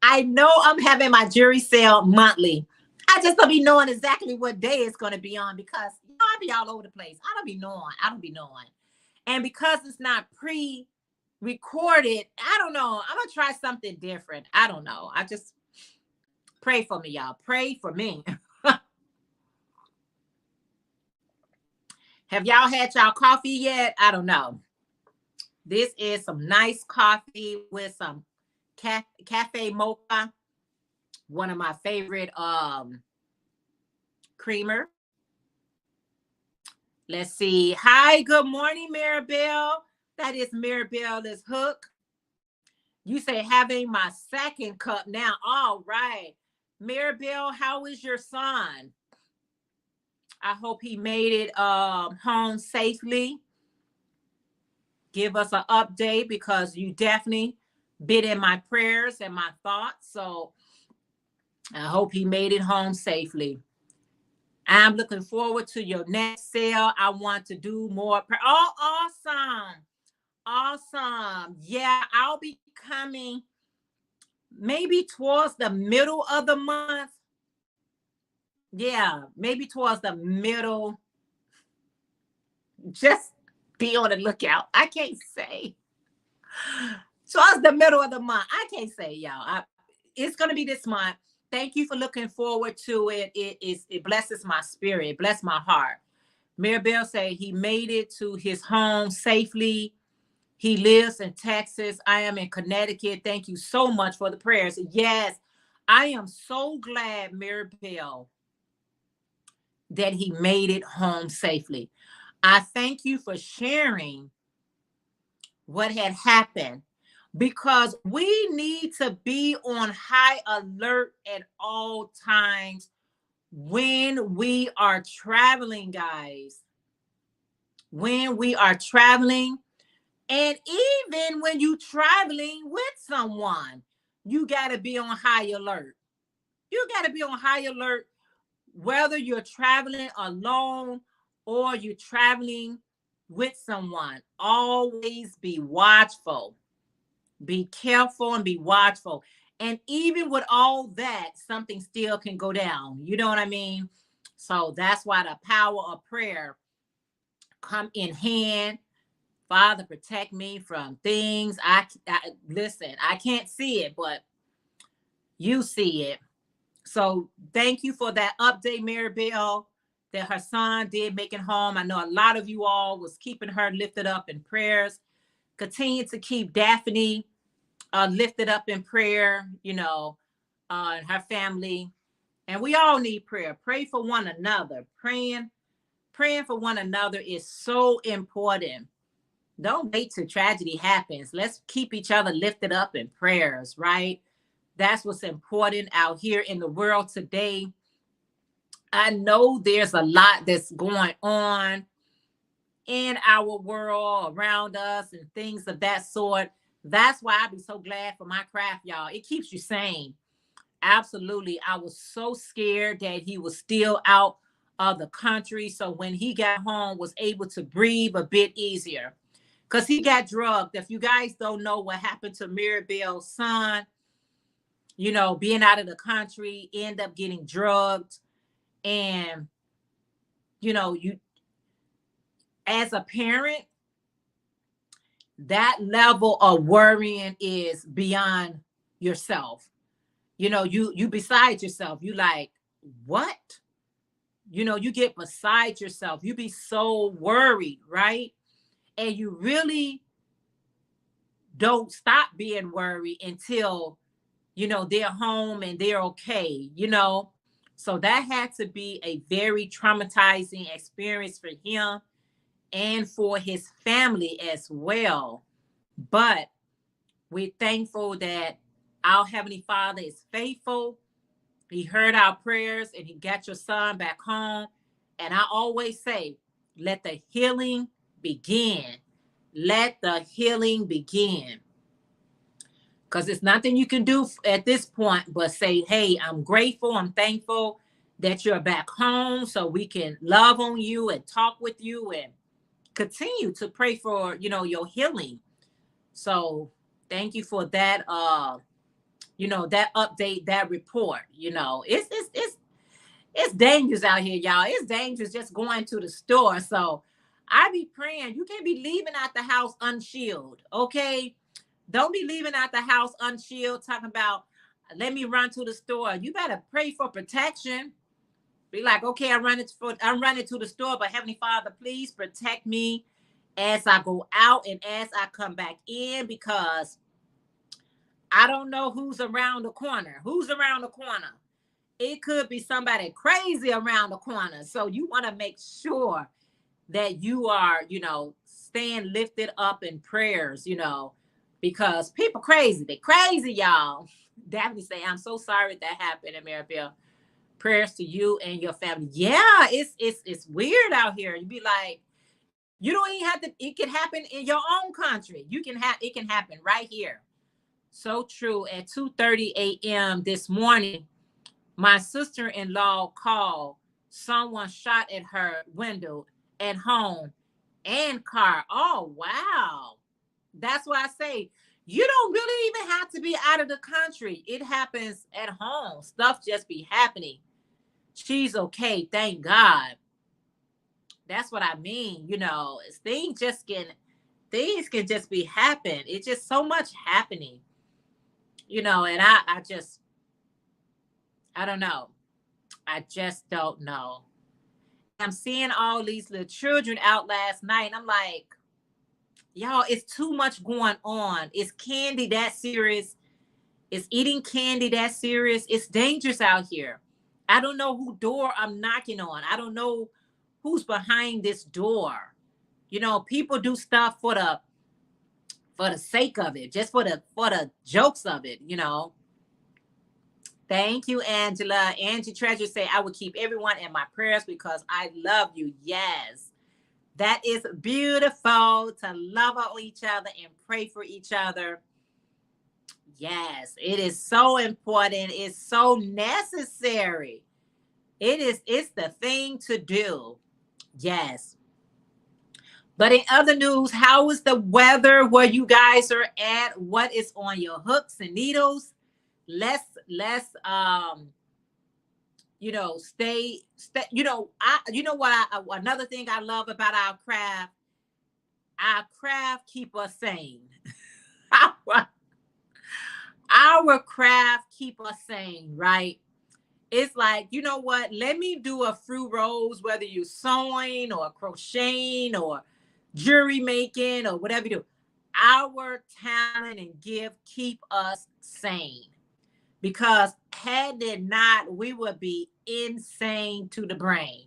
A: I know I'm having my jury sale monthly. I just don't be knowing exactly what day it's going to be on because I be all over the place. I don't be knowing. And because it's not pre-recorded, I don't know. I'm going to try something different. I don't know. I just pray for me, y'all. Pray for me. Have y'all had y'all coffee yet? I don't know. This is some nice coffee with some cafe mocha, one of my favorite creamer. Let's see. Hi, good morning, Maribel. That is Maribel's Hook. You say having my second cup now. All right. Maribel, how is your son? I hope he made it home safely. Give us an update because you definitely been in my prayers and my thoughts. So I hope he made it home safely. I'm looking forward to your next sale. I want to do more. Oh, awesome. Awesome. Yeah, I'll be coming maybe towards the middle of the month. Yeah, maybe towards the middle. Just be on the lookout. I can't say. Towards the middle of the month. I can't say, y'all. It's going to be this month. Thank you for looking forward to it. It blesses my spirit. It blesses my heart. Maribel said he made it to his home safely. He lives in Texas. I am in Connecticut. Thank you so much for the prayers. Yes, I am so glad, Maribel, that he made it home safely. I thank you for sharing what had happened because we need to be on high alert at all times when we are traveling, guys. When we are traveling, and even when you're traveling with someone, you got to be on high alert. You got to be on high alert whether you're traveling alone or you're traveling with someone. Always be watchful. Be careful and be watchful. And even with all that, something still can go down. You know what I mean? So that's why the power of prayer come in hand. Father, protect me from things. I listen, I can't see it, but you see it. So thank you for that update, Maribel, that her son did make it home. I know a lot of you all was keeping her lifted up in prayers. Continue to keep Daphne lifted up in prayer, and her family. And we all need prayer. Pray for one another. Praying for one another is so important. Don't wait till tragedy happens. Let's keep each other lifted up in prayers, right? That's what's important out here in the world today. I know there's a lot that's going on in our world around us and things of that sort. That's why I be so glad for my craft, y'all. It keeps you sane. Absolutely. I was so scared that he was still out of the country. So when he got home, was able to breathe a bit easier because he got drugged. If you guys don't know what happened to Maribel's son, being out of the country, end up getting drugged. And, you as a parent, that level of worrying is beyond yourself. You beside yourself. You like, what? You get beside yourself. You be so worried, right? And you really don't stop being worried until, they're home and they're okay, So that had to be a very traumatizing experience for him and for his family as well. But we're thankful that our Heavenly Father is faithful. He heard our prayers and he got your son back home. And I always say, let the healing begin. Let the healing begin. Because there's nothing you can do at this point but say, hey, I'm grateful, I'm thankful that you're back home so we can love on you and talk with you and continue to pray for, your healing. So thank you for that, that update, that report. It's dangerous out here, y'all. It's dangerous just going to the store. So I be praying. You can't be leaving out the house unshielded, okay? Don't be leaving out the house unshielded, talking about, let me run to the store. You better pray for protection. Be like, okay, I'm running to the store, but Heavenly Father, please protect me as I go out and as I come back in, because I don't know who's around the corner. Who's around the corner? It could be somebody crazy around the corner. So you want to make sure that you are, staying lifted up in prayers, because people crazy. They crazy, y'all. Daphne say, I'm so sorry that happened in Maribel. Prayers to you and your family. Yeah, it's weird out here. You be like, you don't even have to, it can happen in your own country. It can happen right here. So true. At 2:30 a.m. this morning, my sister-in-law called. Someone shot at her window at home and car. Oh, wow. That's why I say, you don't really even have to be out of the country. It happens at home. Stuff just be happening. She's okay. Thank God. That's what I mean. Things can just be happen. It's just so much happening, and I don't know. I just don't know. I'm seeing all these little children out last night, and I'm like, y'all, it's too much going on. Is candy that serious? Is eating candy that serious? It's dangerous out here. I don't know who door I'm knocking on. I don't know who's behind this door. People do stuff for the sake of it, just for the jokes of it, Thank you, Angela. Angie Treasure say, I would keep everyone in my prayers because I love you. Yes. That is beautiful, to love on each other and pray for each other. Yes, it is so important. It's so necessary. It's the thing to do. Yes. But in other news, how is the weather where you guys are at? What is on your hooks and needles? Let's stay, another thing I love about our craft keep us sane. Our craft keep us sane, right? It's like, you know what? Let me do a few rows, whether you're sewing or crocheting or jewelry making or whatever you do. Our talent and gift keep us sane. Because had it not, we would be insane to the brain.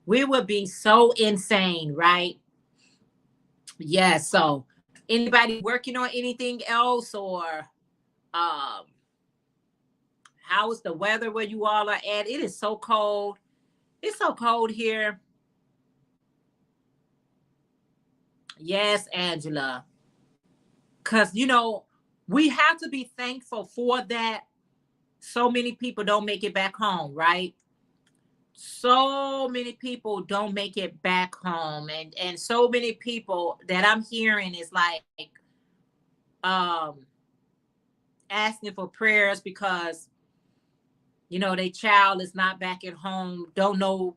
A: We would be so insane, right? Yeah. So anybody working on anything else, or um how is the weather where you all are at? It is so cold. It's so cold here. Yes, Angela. Because, we have to be thankful for that. So many people don't make it back home, right? So many people don't make it back home. And so many people that I'm hearing is like um asking for prayers because, their child is not back at home, don't know,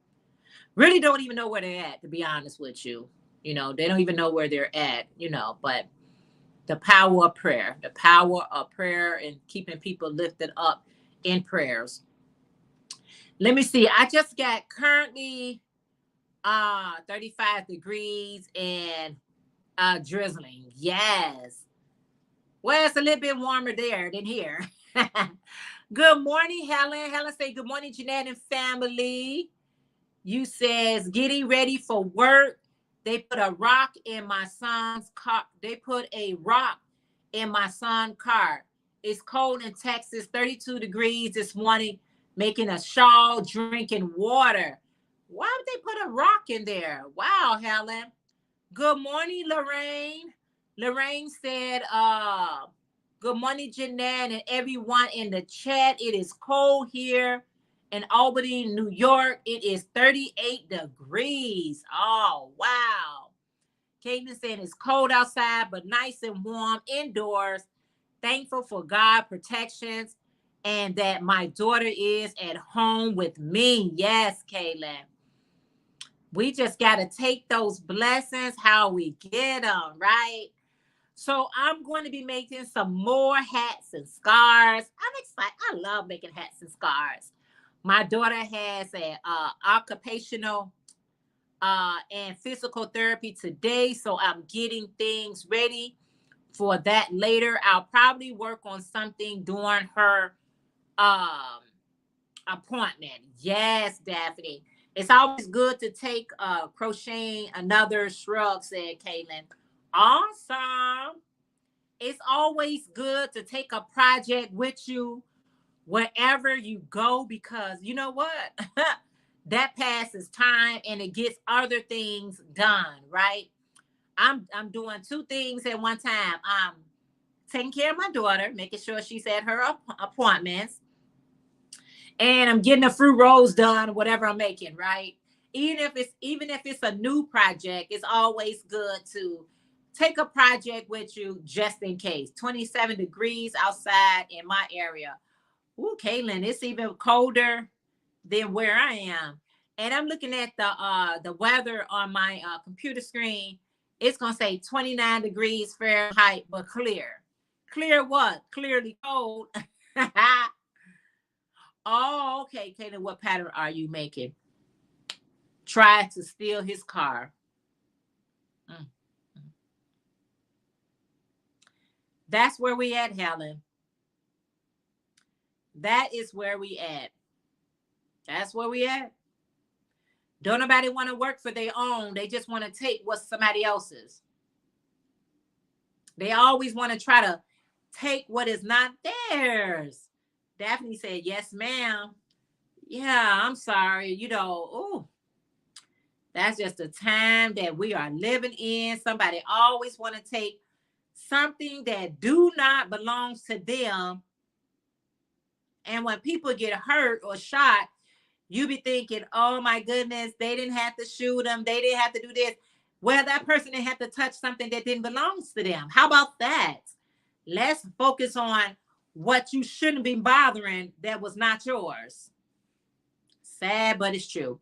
A: really don't even know where they're at, to be honest with you. They don't even know where they're at, but the power of prayer, the power of prayer and keeping people lifted up in prayers. Let me see. I just got currently 35 degrees and drizzling. Yes. Well, it's a little bit warmer there than here. Good morning, Helen. Helen say, good morning, Jeanette and family. You says, getting ready for work. They put a rock in my son's car. They put a rock in my son's car. It's cold in Texas, 32 degrees this morning, making a shawl, drinking water. Why would they put a rock in there? Wow, Helen. Good morning, Lorraine. Lorraine said, good morning, Jeanette, and everyone in the chat. It is cold here in Albany, New York. It is 38 degrees. Oh, wow. Caitlin saying it's cold outside, but nice and warm indoors. Thankful for God protections and that my daughter is at home with me. Yes, Caitlin. We just got to take those blessings how we get them, right? So I'm going to be making some more hats and scarves. I'm excited. I love making hats and scarves. My daughter has a occupational and physical therapy today, so I'm getting things ready for that later. I'll probably work on something during her um, appointment. Yes, Daphne. It's always good to take crocheting another shrug, said Caitlin. Awesome. It's always good to take a project with you wherever you go, because you know what? That passes time and it gets other things done, right? I'm doing two things at one time. I'm taking care of my daughter, making sure she's at her appointments, and I'm getting the fruit rolls done, whatever I'm making, right? Even if it's a new project, it's always good to take a project with you just in case. 27 degrees outside in my area. Ooh, Caitlin, it's even colder than where I am. And I'm looking at the weather on my computer screen. It's gonna say 29 degrees Fahrenheit, but clear. Clear what? Clearly cold. Oh, okay, Caitlin, what pattern are you making? Try to steal his car. Mm. That's where we at, Helen. That is where we at. That's where we at. Don't nobody want to work for their own. They just want to take what's somebody else's. They always want to try to take what is not theirs. Daphne said, yes, ma'am. Yeah, I'm sorry. Oh, that's just the time that we are living in. Somebody always want to take something that do not belongs to them. And when people get hurt or shot, you be thinking, oh my goodness, they didn't have to shoot them. They didn't have to do this. Well, that person didn't have to touch something that didn't belong to them. How about that? Let's focus on what you shouldn't be bothering that was not yours. Sad, but it's true.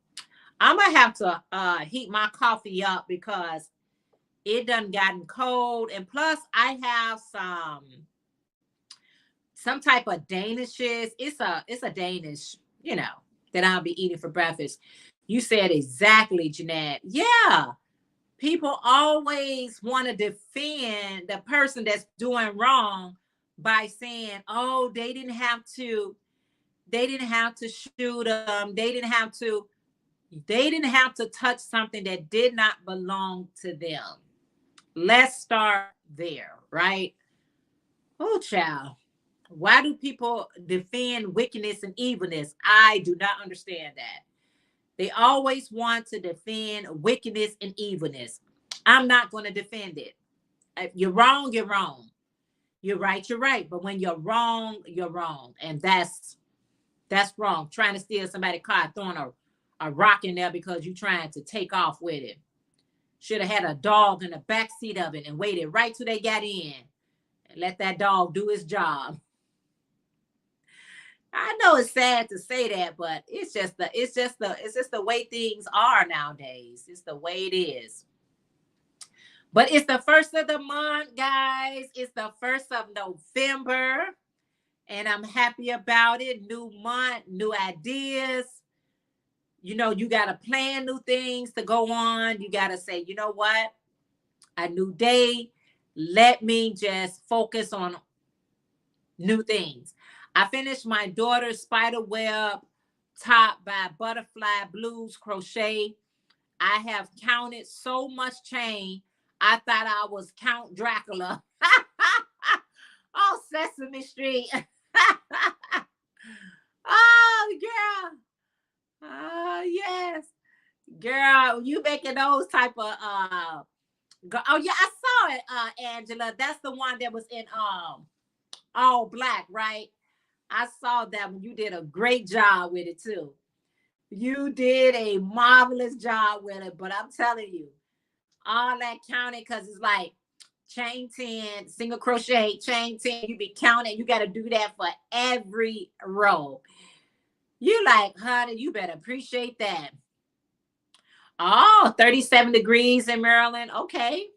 A: I'm going to have to heat my coffee up because it done gotten cold. And plus, I have some some type of Danishes. It's a Danish, that I'll be eating for breakfast. You said exactly, Jeanette. Yeah. People always want to defend the person that's doing wrong by saying, oh, they didn't have to shoot them. They didn't have to touch something that did not belong to them. Let's start there, right? Oh, child. Why do people defend wickedness and evilness? I do not understand that. They always want to defend wickedness and evilness. I'm not going to defend it. If you're wrong, you're wrong. You're right, you're right. But when you're wrong, you're wrong. And that's wrong. Trying to steal somebody's car, throwing a rock in there because you're trying to take off with it. Should have had a dog in the back seat of it and waited right till they got in and let that dog do his job. I know it's sad to say that, but it's just the way things are nowadays. It's the way it is. But it's the first of the month, guys. It's the 1st of November. And I'm happy about it. New month, new ideas. You got to plan new things to go on. You got to say, you know what? A new day. Let me just focus on new things. I finished my daughter's spider web top by Butterfly Blues Crochet. I have counted so much chain. I thought I was Count Dracula. Oh, Sesame Street. Oh, girl. Oh, yes. Girl, you making those type of oh yeah, I saw it, Angela. That's the one that was in all black, right? I saw that one. You did a great job with it too. You did a marvelous job with it, but I'm telling you, all that counting, because it's like chain 10, single crochet, chain 10. You be counting. You got to do that for every row. You like, honey, you better appreciate that. Oh, 37 degrees in Maryland. Okay.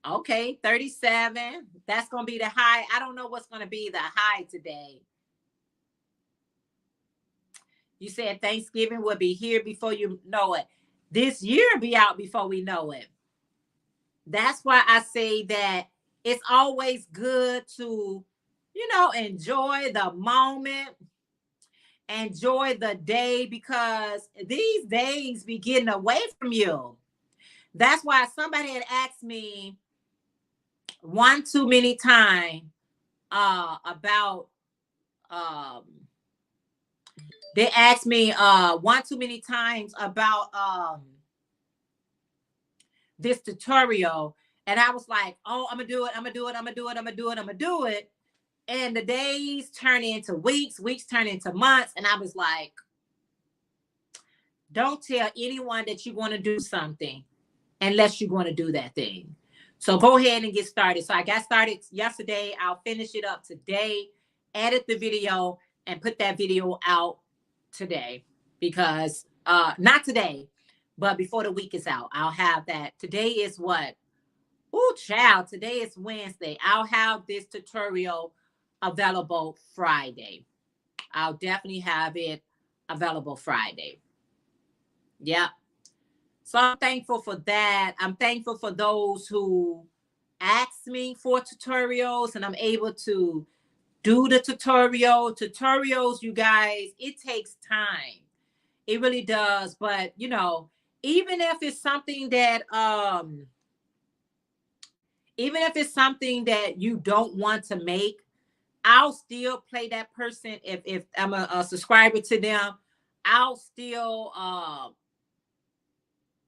A: Okay, 37. That's going to be the high. I don't know what's going to be the high today. You said Thanksgiving will be here before you know it. This year be out before we know it. That's why I say that it's always good to, enjoy the moment, enjoy the day, because these days be getting away from you. That's why somebody had asked me one too many times about they asked me one too many times about this tutorial, and I was like, oh, I'm gonna do it. And the days turn into weeks turn into months, and I was like, don't tell anyone that you're going to do something unless you're going to do that thing. So go ahead and get started. So I got started yesterday. I'll finish it up today, edit the video, and put that video out today, because not today, but before the week is out, I'll have that. Today is what? Oh, child, today is Wednesday. I'll have this tutorial available Friday. I'll definitely have it available Friday. Yeah. So I'm thankful for that. I'm thankful for those who ask me for tutorials, and I'm able to do the tutorials. You guys, it takes time. It really does. But even if it's something that you don't want to make, I'll still play that person. If I'm a subscriber to them, I'll still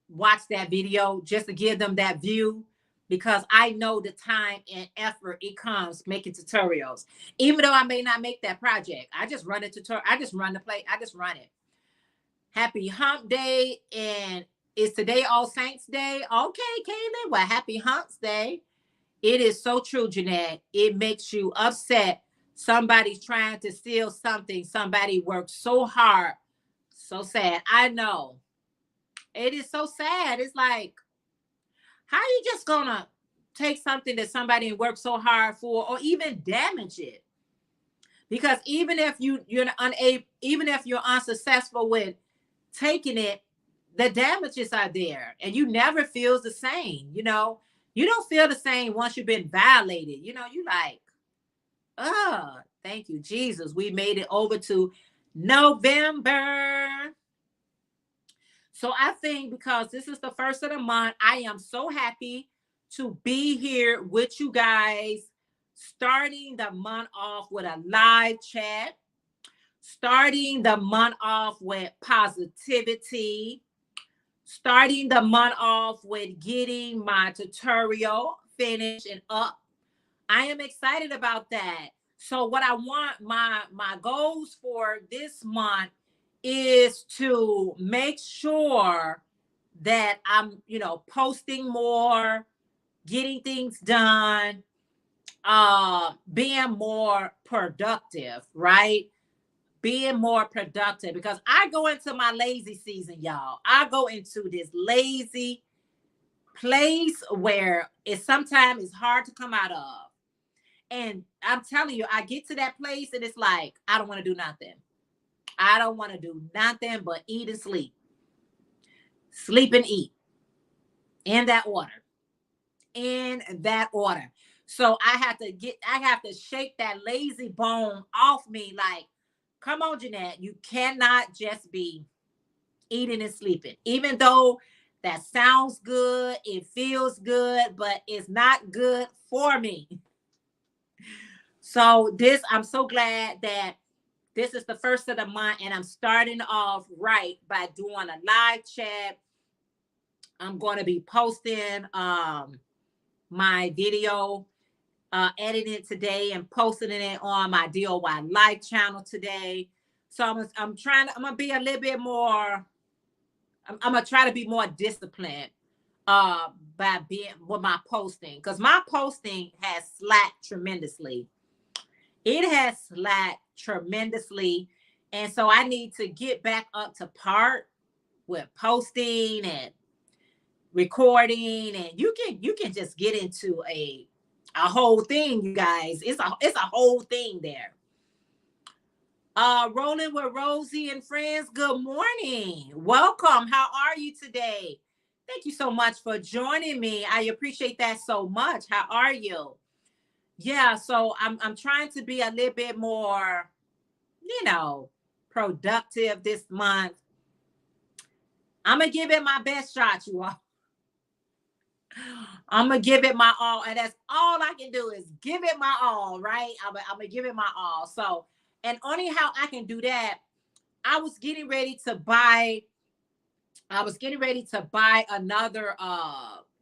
A: watch that video just to give them that view, because I know the time and effort it comes making tutorials. Even though I may not make that project, I just run a tutorial. I just run the play. I just run it. Happy Hump Day, and is today All Saints Day? Okay, Kaylin. Well, happy Humps Day. It is so true, Jeanette. It makes you upset. Somebody's trying to steal something. Somebody worked so hard. So sad. I know. It is so sad. It's like, how are you just gonna take something that somebody worked so hard for, or even damage it. Because even if you're unable, even if you're unsuccessful with taking it, the damages are there, and you never feels the same. You know, you don't feel the same once you've been violated. You know, you like, oh, thank you, Jesus. We made it over to November. So I think because this is the first of the month, I am so happy to be here with you guys, starting the month off with a live chat, starting the month off with positivity, starting the month off with getting my tutorial finished and up. I am excited about that. So what I want, my goals for this month is to make sure that I'm, posting more, getting things done, being more productive, right? Being more productive, because I go into my lazy season, y'all. I go into this lazy place where it sometimes is hard to come out of. And I'm telling you, I get to that place and it's like, I don't want to do nothing. I don't want to do nothing but eat and sleep. Sleep and eat. In that order. In that order. So I have to shake that lazy bone off me. Like, come on, Jeanette, you cannot just be eating and sleeping. Even though that sounds good, it feels good, but it's not good for me. So I'm so glad that this is the first of the month, and I'm starting off right by doing a live chat. I'm going to be posting my video, editing it today and posting it on my DOY live channel today. So I'm going to be a little bit more, I'm going to try to be more disciplined by being with my posting, because my posting has slacked tremendously. It has slacked tremendously. And so I need to get back up to par with posting and recording. And you can just get into a whole thing, you guys. It's a whole thing there. Rolling with Rosie and friends. Good morning. Welcome. How are you today? Thank you so much for joining me. I appreciate that so much. How are you? Yeah, so I'm trying to be a little bit more, productive this month. I'm gonna give it my best shot, you all. I'm gonna give it my all, and that's all I can do is give it my all, right? I'm gonna give it my all. So, and only how I can do that, I was getting ready to buy another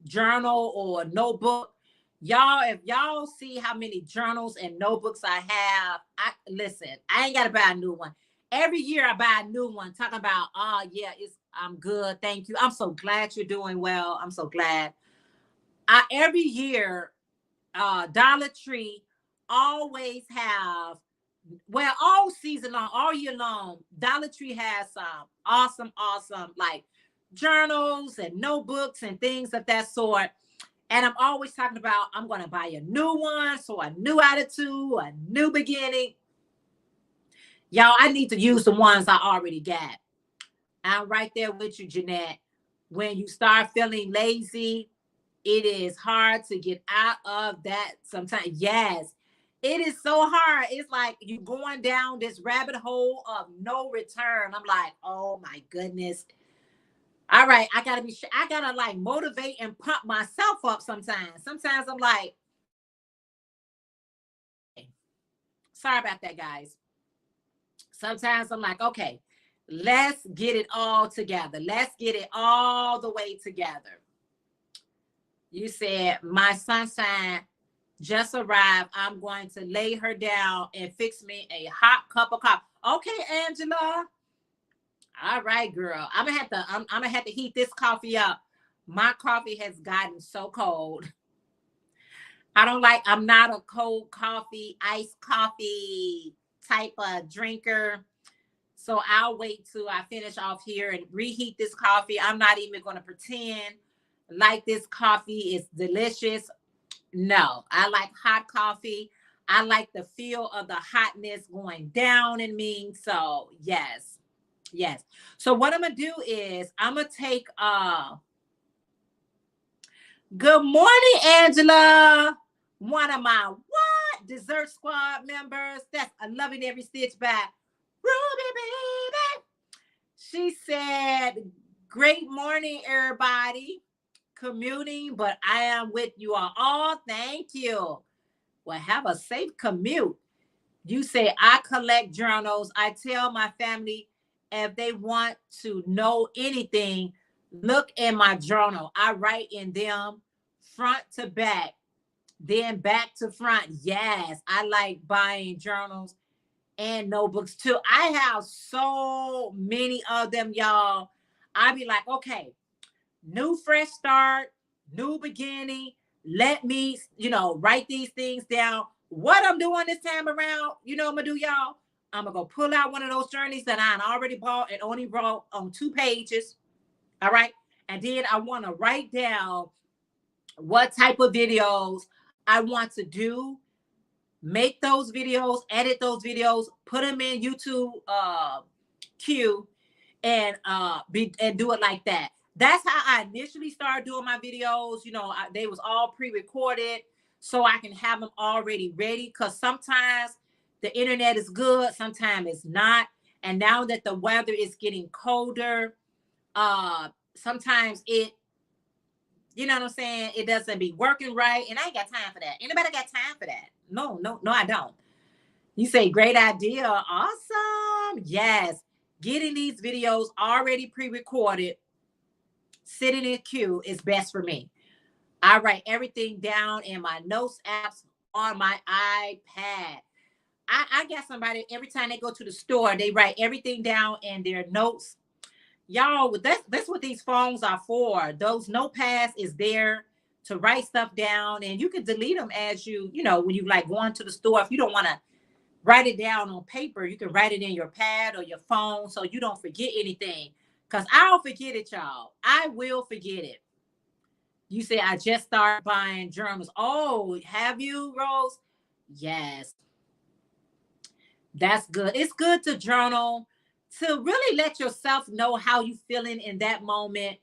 A: journal or notebook. Y'all, if y'all see how many journals and notebooks I have, listen, I ain't gotta buy a new one. Every year I buy a new one, talking about, yeah, I'm good, thank you. I'm so glad you're doing well. I'm so glad. Every year, Dollar Tree always have, well, all season long, all year long, Dollar Tree has some awesome, like journals and notebooks and things of that sort. And I'm always talking about, I'm going to buy a new one. So a new attitude, a new beginning. Y'all, I need to use the ones I already got. I'm right there with you, Jeanette. When you start feeling lazy, it is hard to get out of that sometimes. Yes, it is so hard. It's like you going down this rabbit hole of no return. I'm like, oh my goodness. All right, I gotta like motivate and pump myself up sometimes. Sometimes I'm like, sorry about that, guys. Sometimes I'm like, okay, let's get it all together. Let's get it all the way together. You said, my sunshine just arrived. I'm going to lay her down and fix me a hot cup of coffee. Okay, Angela. All right, girl. I'm gonna have to heat this coffee up. My coffee has gotten so cold. I'm not a cold coffee, iced coffee type of drinker. So I'll wait till I finish off here and reheat this coffee. I'm not even going to pretend like this coffee is delicious. No, I like hot coffee. I like the feel of the hotness going down in me. So yes, yes. So what I'm gonna do is I'm gonna take good morning, Angela. One of my what dessert squad members. That's a loving every stitch by Ruby Baby. She said, great morning, everybody. Commuting, but I am with you all. Thank you. Well, have a safe commute. You say, I collect journals. I tell my family if they want to know anything, look in my journal. I write in them front to back, then back to front. Yes, I like buying journals and notebooks too. I have so many of them, y'all. I be like, okay, new fresh start, new beginning. Let me, write these things down. What I'm doing this time around, I'm gonna do, y'all. I'm gonna go pull out one of those journals that I already bought and only wrote on 2 pages. All right. And then I want to write down what type of videos I want to do, make those videos, edit those videos, put them in YouTube queue, and do it like that. That's how I initially started doing my videos. They was all pre-recorded so I can have them already ready, because sometimes the internet is good, sometimes it's not. And now that the weather is getting colder, sometimes it, you know what I'm saying, it doesn't be working right, and I ain't got time for that. Anybody got time for that? No, I don't. You say, great idea. Awesome. Yes. Getting these videos already pre-recorded, sitting in queue is best for me. I write everything down in my notes apps on my iPad. I got somebody, every time they go to the store, they write everything down in their notes. Y'all, that's what these phones are for. Those notepads is there to write stuff down, and you can delete them as when you like going to the store. If you don't want to write it down on paper, you can write it in your pad or your phone so you don't forget anything. Because I'll forget it, y'all. I will forget it. You say, I just started buying journals. Oh, have you, Rose? Yes. That's good. It's good to journal, to really let yourself know how you feeling in that moment.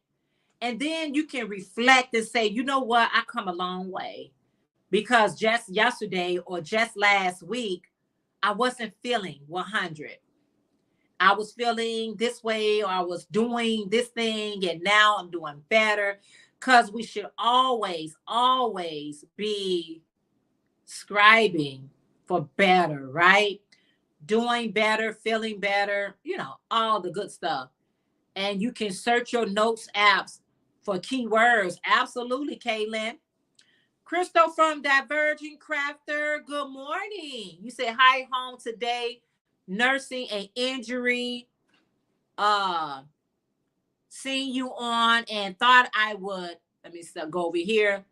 A: And then you can reflect and say, you know what? I come a long way. Because just yesterday or just last week, I wasn't feeling 100. I was feeling this way, or I was doing this thing, and now I'm doing better. Because we should always, always be scribing for better, right? Doing better, feeling better, all the good stuff. And you can search your notes apps for keywords. Absolutely, Kaylin. Crystal from Diverging Crafter, good morning. You say, hi, home today, nursing an injury. Seeing you on and thought I would, let me go over here.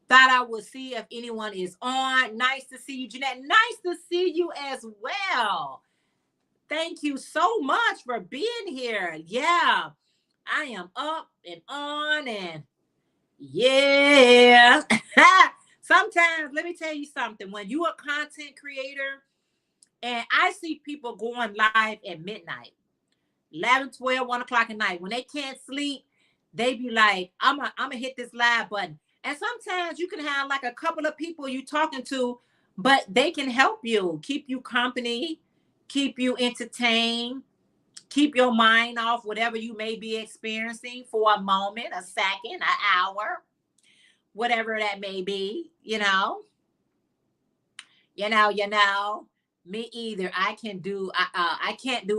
A: Thought I would see if anyone is on. Nice to see you, Jeanette. Nice to see you as well. Thank you so much for being here. Yeah, I am up and on, and yeah. Sometimes, let me tell you something. When you a content creator, and I see people going live at midnight, 11, 12, 1 o'clock at night, when they can't sleep, they be like, I'm gonna hit this live button. And sometimes you can have like a couple of people you talking to, but they can help you, keep you company, keep you entertained, keep your mind off whatever you may be experiencing for a moment, a second, an hour, whatever that may be, me either. I can't do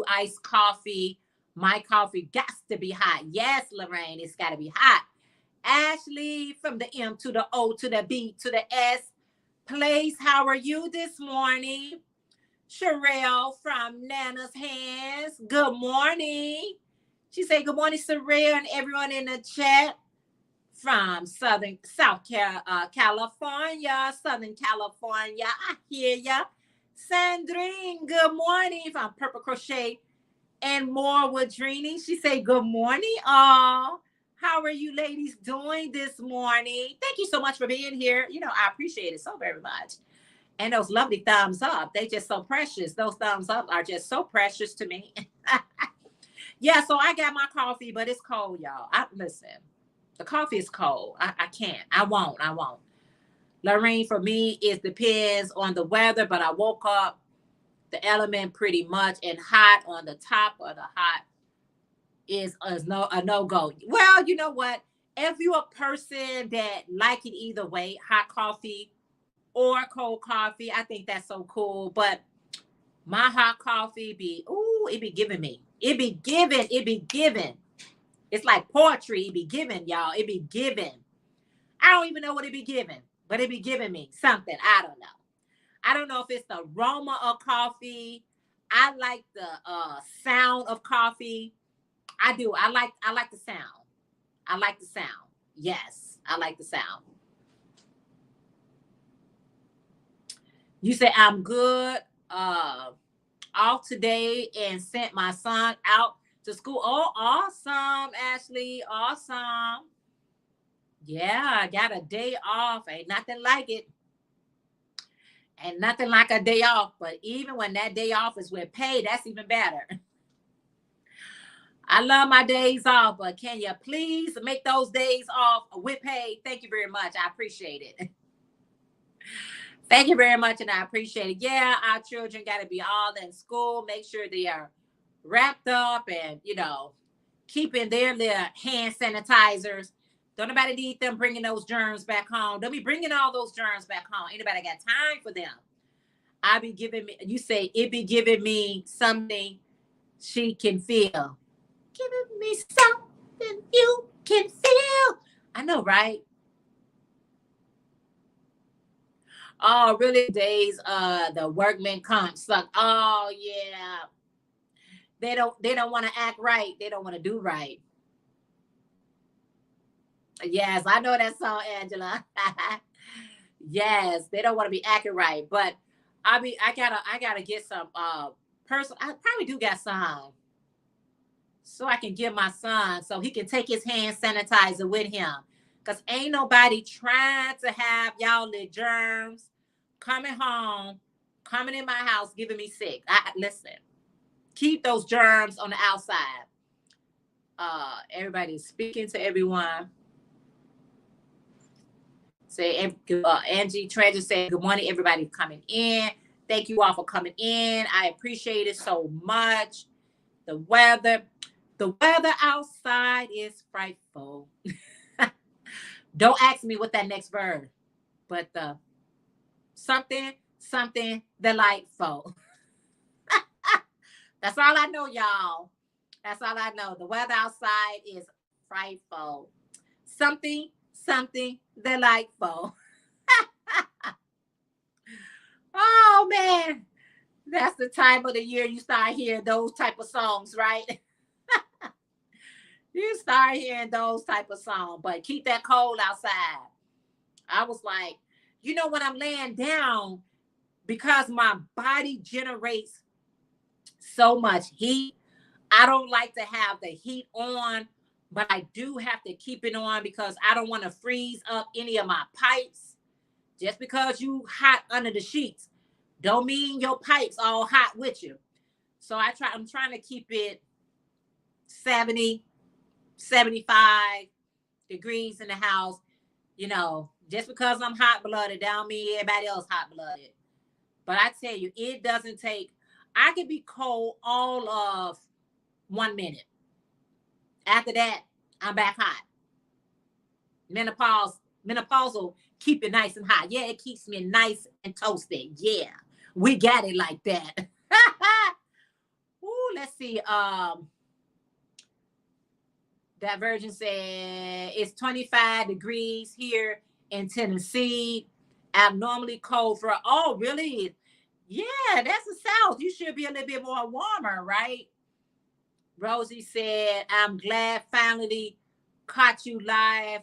A: iced coffee. My coffee got to be hot. Yes, Lorraine, it's got to be hot. Ashley, from the M to the O to the B to the S place, how are you this morning? Sherelle from Nana's Hands, good morning. She said, good morning, Sarayah, and everyone in the chat from South California, Southern California. I hear ya. Sandrine, good morning from Purple Crochet and More with Dreamy. She said, good morning, all. How How are you ladies doing this morning? Thank you so much for being here. You know, I appreciate it so very much. And those lovely thumbs up, they just so precious. Those thumbs up are just so precious to me. Yeah, so I got my coffee, but it's cold, y'all. Listen, the coffee is cold. I can't. I won't. Lorraine, for me, it depends on the weather, but I woke up the element pretty much, and hot on the top of the hot is a no-go. Well, you know what? If you're a person that like it either way, hot coffee or cold coffee, I think that's so cool. But my hot coffee it be giving me. It be giving. It's like poetry. It be giving, y'all. It be giving. I don't even know what it be giving, but it be giving me something. I don't know. I don't know if it's the aroma of coffee. I like the sound of coffee. I do. I like the sound. I like the sound. Yes, I like the sound. You say I'm good. Off today and sent my son out to school. Oh, awesome, Ashley. Awesome. Yeah, I got a day off. Ain't nothing like it. Ain't nothing like a day off. But even when that day off is with pay, that's even better. I love my days off, but can you please make those days off with pay? Thank you very much. I appreciate it. Thank you very much, and I appreciate it. Yeah, our children got to be all in school. Make sure they are wrapped up and, keeping their little hand sanitizers. Don't nobody need them bringing those germs back home. Don't be bringing all those germs back home. Anybody got time for them? You say it be giving me something she can feel. Giving me something you can feel. I know, right? Oh, really? Days the workman comp suck. Oh yeah. They don't want to act right. They don't want to do right. Yes, I know that song, Angela. Yes, they don't want to be acting right. But I gotta get some personal. I probably do got some. So I can give my son so he can take his hand sanitizer with him. Because ain't nobody trying to have y'all little germs coming home, coming in my house, giving me sick. Listen, keep those germs on the outside. Everybody's speaking to everyone. Say, Angie Treasure said, good morning, everybody coming in. Thank you all for coming in. I appreciate it so much. The weather outside is frightful. Don't ask me what that next verb, but the something delightful. That's all I know, y'all. That's all I know. The weather outside is frightful. Something delightful. Oh man, that's the time of the year you start hearing those type of songs, right? You start hearing those type of songs, but keep that cold outside. I was like, when I'm laying down, because my body generates so much heat, I don't like to have the heat on, but I do have to keep it on because I don't want to freeze up any of my pipes. Just because you hot under the sheets don't mean your pipes all hot with you. So I'm trying to keep it 70, 75 degrees in the house. Just because I'm hot blooded don't mean everybody else hot blooded. But I tell you, it doesn't take. I could be cold all of 1 minute. After that, I'm back hot. Menopausal keep it nice and hot. Yeah, it keeps me nice and toasted. Yeah, we got it like that. Ooh, let's see. That virgin said it's 25 degrees here in Tennessee. Abnormally cold for. Oh, really? Yeah, that's the South. You should be a little bit more warmer, right? Rosie said, I'm glad finally caught you live.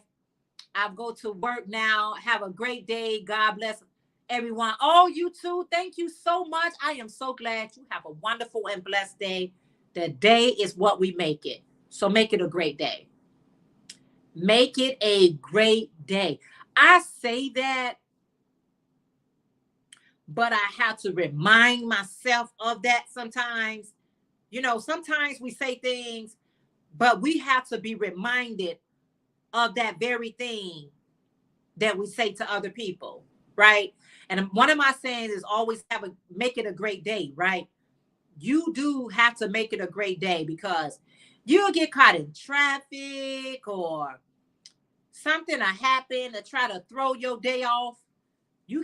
A: I'll go to work now. Have a great day. God bless everyone. Oh, you too. Thank you so much. I am so glad you have a wonderful and blessed day. The day is what we make it. So make it a great day. Make it a great day. I say that, but I have to remind myself of that sometimes. You know, sometimes we say things, but we have to be reminded of that very thing that we say to other people, right? And one of my sayings is always make it a great day, right? You do have to make it a great day, because you'll get caught in traffic or something will happen to try to throw your day off. You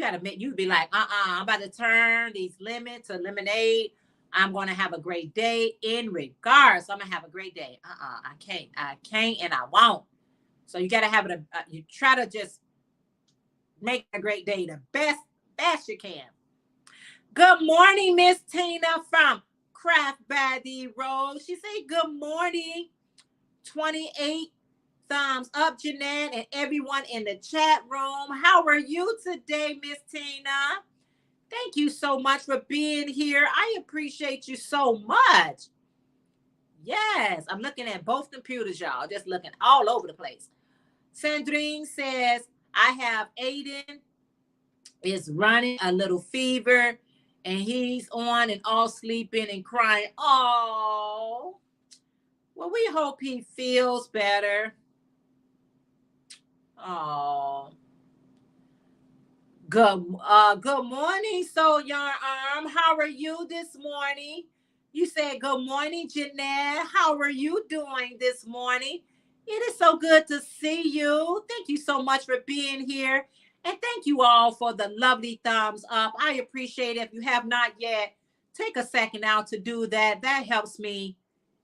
A: be like, I'm about to turn these lemon to lemonade. I'm going to have a great day in regards. I'm going to have a great day. I can't, and I won't. So you got to have it. You try to just make a great day the best you can. Good morning, Miss Tina from Craft by the Road. She said, good morning. 28 thumbs up, Jeanette, and everyone in the chat room. How are you today, Miss Tina? Thank you so much for being here. I appreciate you so much. Yes, I'm looking at both computers, y'all. Just looking all over the place. Sandrine says, I have Aiden is running a little fever, and he's on and all sleeping and crying. Oh, well, we hope he feels better. Oh, good morning, So Yarn Arm. How are you this morning? You said good morning, Jeanette. How are you doing this morning? It is so good to see you. Thank you so much for being here. And thank you all for the lovely thumbs up. I appreciate it. If you have not yet, take a second out to do that. That helps me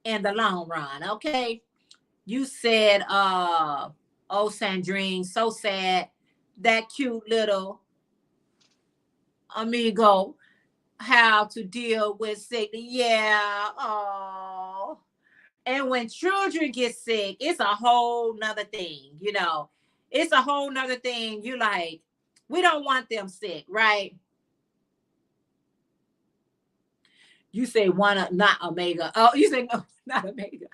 A: in the long run. Okay. You said, oh, Sandrine, so sad. That cute little amigo how to deal with sickness. Yeah. Oh. And when children get sick, it's a whole nother thing, you know. It's a whole nother thing. You like, we don't want them sick, right? You say one, not omega. Oh, you say no, not omega.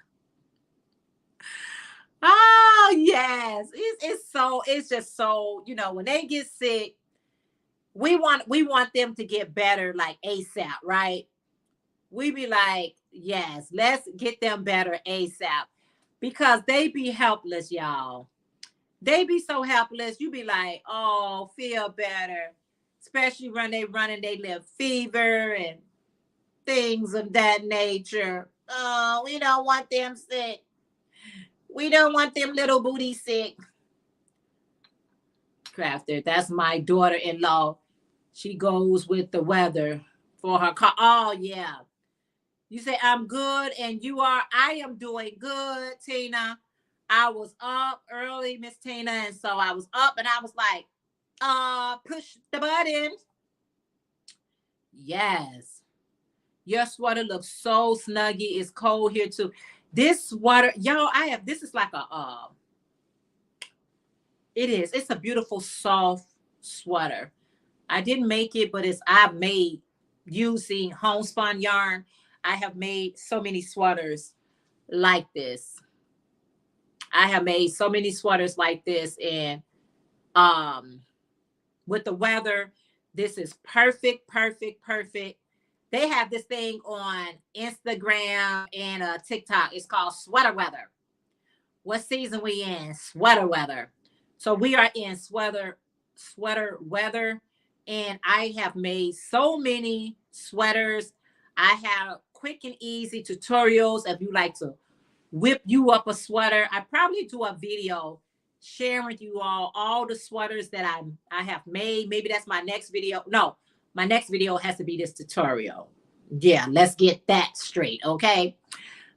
A: Oh, yes. It's just so, you know, when they get sick, we want them to get better like ASAP, right? We be like, yes, let's get them better ASAP, because they be helpless, y'all. They be so helpless. You be like, oh, feel better. Especially when they running, they live fever and things of that nature. Oh, we don't want them sick. We don't want them little booty sick. Crafter, that's my daughter-in-law. She goes with the weather for her car. Oh, yeah. You say, I'm good, and you are. I am doing good, Tina. I was up early, Miss Tina, and so I was up, and I was like, push the button. Yes. Your sweater looks so snuggy. It's cold here, too. This sweater, y'all, this is like it is. It's a beautiful, soft sweater. I didn't make it, but I've made using homespun yarn. I have made so many sweaters like this. I have made so many sweaters like this, and with the weather, this is perfect, perfect, perfect. They have this thing on Instagram and TikTok. It's called sweater weather. What season we in? Sweater weather. So we are in sweater weather, and I have made so many sweaters. I have quick and easy tutorials if you like to whip you up a sweater. I probably do a video sharing with you all the sweaters that I have made. Maybe that's my next video. No, my next video has to be this tutorial. Yeah, let's get that straight, okay?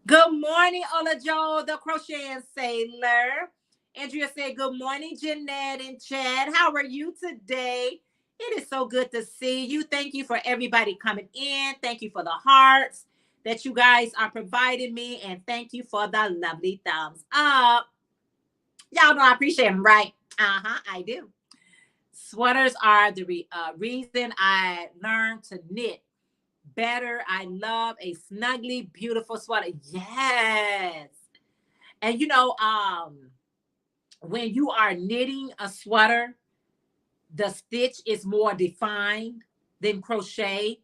A: Good morning, Ola Joe, the crocheting sailor. Andrea said, good morning, Jeanette and Chad. How are you today? It is so good to see you. Thank you for everybody coming in. Thank you for the hearts that you guys are providing me. And thank you for the lovely thumbs up. Y'all know I appreciate them, right? I do. Sweaters are the reason I learned to knit better. I love a snuggly, beautiful sweater. Yes. And you know, when you are knitting a sweater, the stitch is more defined than crochet.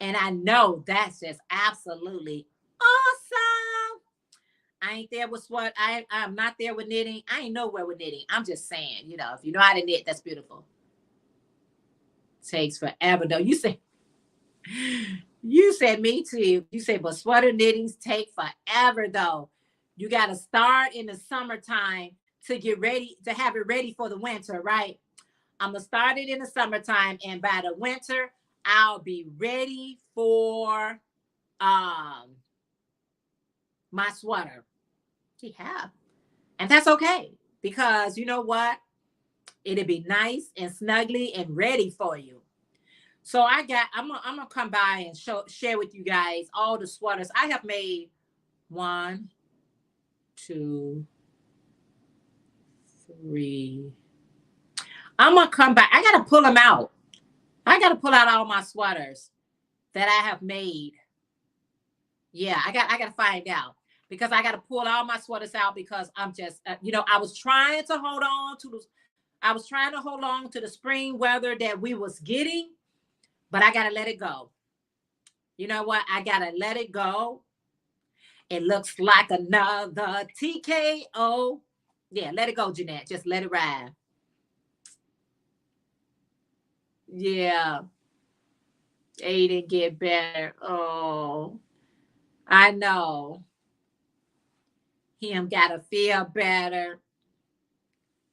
A: And I know that's just absolutely awesome. I ain't there with what I'm not there with knitting. I ain't nowhere with knitting. I'm just saying, you know, if you know how to knit, that's beautiful. Takes forever though. You said me too. You said, but sweater knittings take forever though. You got to start in the summertime to get ready, to have it ready for the winter, right? I'm going to start it in the summertime, and by the winter, I'll be ready for my sweater. Yeah. And that's okay, because you know what? It'll be nice and snuggly and ready for you. So I'm gonna come by and share with you guys all the sweaters I have made. 1, 2, 3. I'm gonna come back. I gotta pull them out. I gotta pull out all my sweaters that I have made. Yeah, I gotta find out, because I gotta pull all my sweaters out, because I'm just I was trying to hold on to the spring weather that we was getting, but I gotta let it go. You know what? I gotta let it go. It looks like another TKO. Yeah, let it go, Jeanette. Just let it ride. Yeah. Aiden get better. Oh, I know. Him gotta feel better.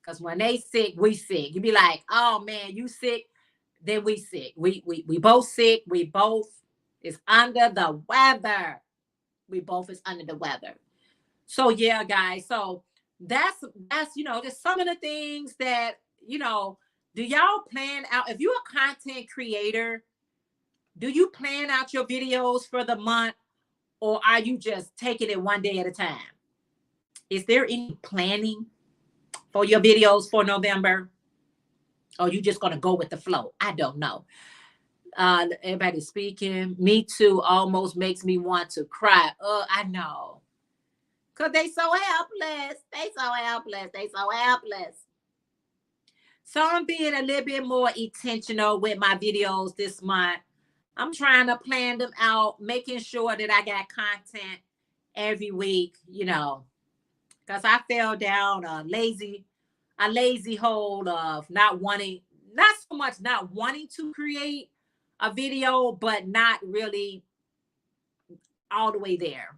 A: Because when they sick, we sick. You be like, oh man, you sick, then we sick. We both sick. We both is under the weather. We both is under the weather. So yeah, guys. So that's just some of the things that, do y'all plan out? If you're a content creator, do you plan out your videos for the month, or are you just taking it one day at a time? Is there any planning for your videos for November? Or you just going to go with the flow? I don't know. Everybody speaking. Me too almost makes me want to cry. I know. Because they so helpless. They so helpless. So I'm being a little bit more intentional with my videos this month. I'm trying to plan them out, making sure that I got content every week, because I fell down a lazy hole of not so much not wanting to create a video, but not really all the way there.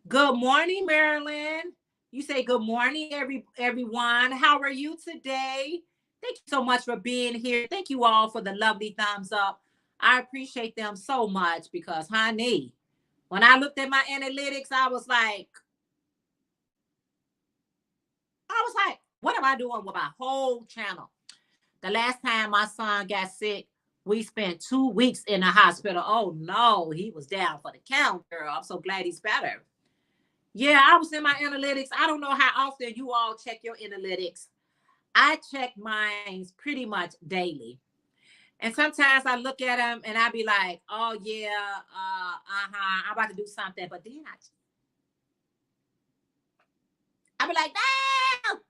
A: Good morning, Marilyn. You say good morning, everyone. How are you today? Thank you so much for being here. Thank you all for the lovely thumbs up. I appreciate them so much, because, honey, when I looked at my analytics, I was like, what am I doing with my whole channel? The last time my son got sick, we spent 2 weeks in the hospital. Oh, no, he was down for the count, girl. I'm so glad he's better. Yeah, I was in my analytics. I don't know how often you all check your analytics. I check mine pretty much daily. And sometimes I look at them and I be like, oh, yeah, I'm about to do something. But then I be like, no.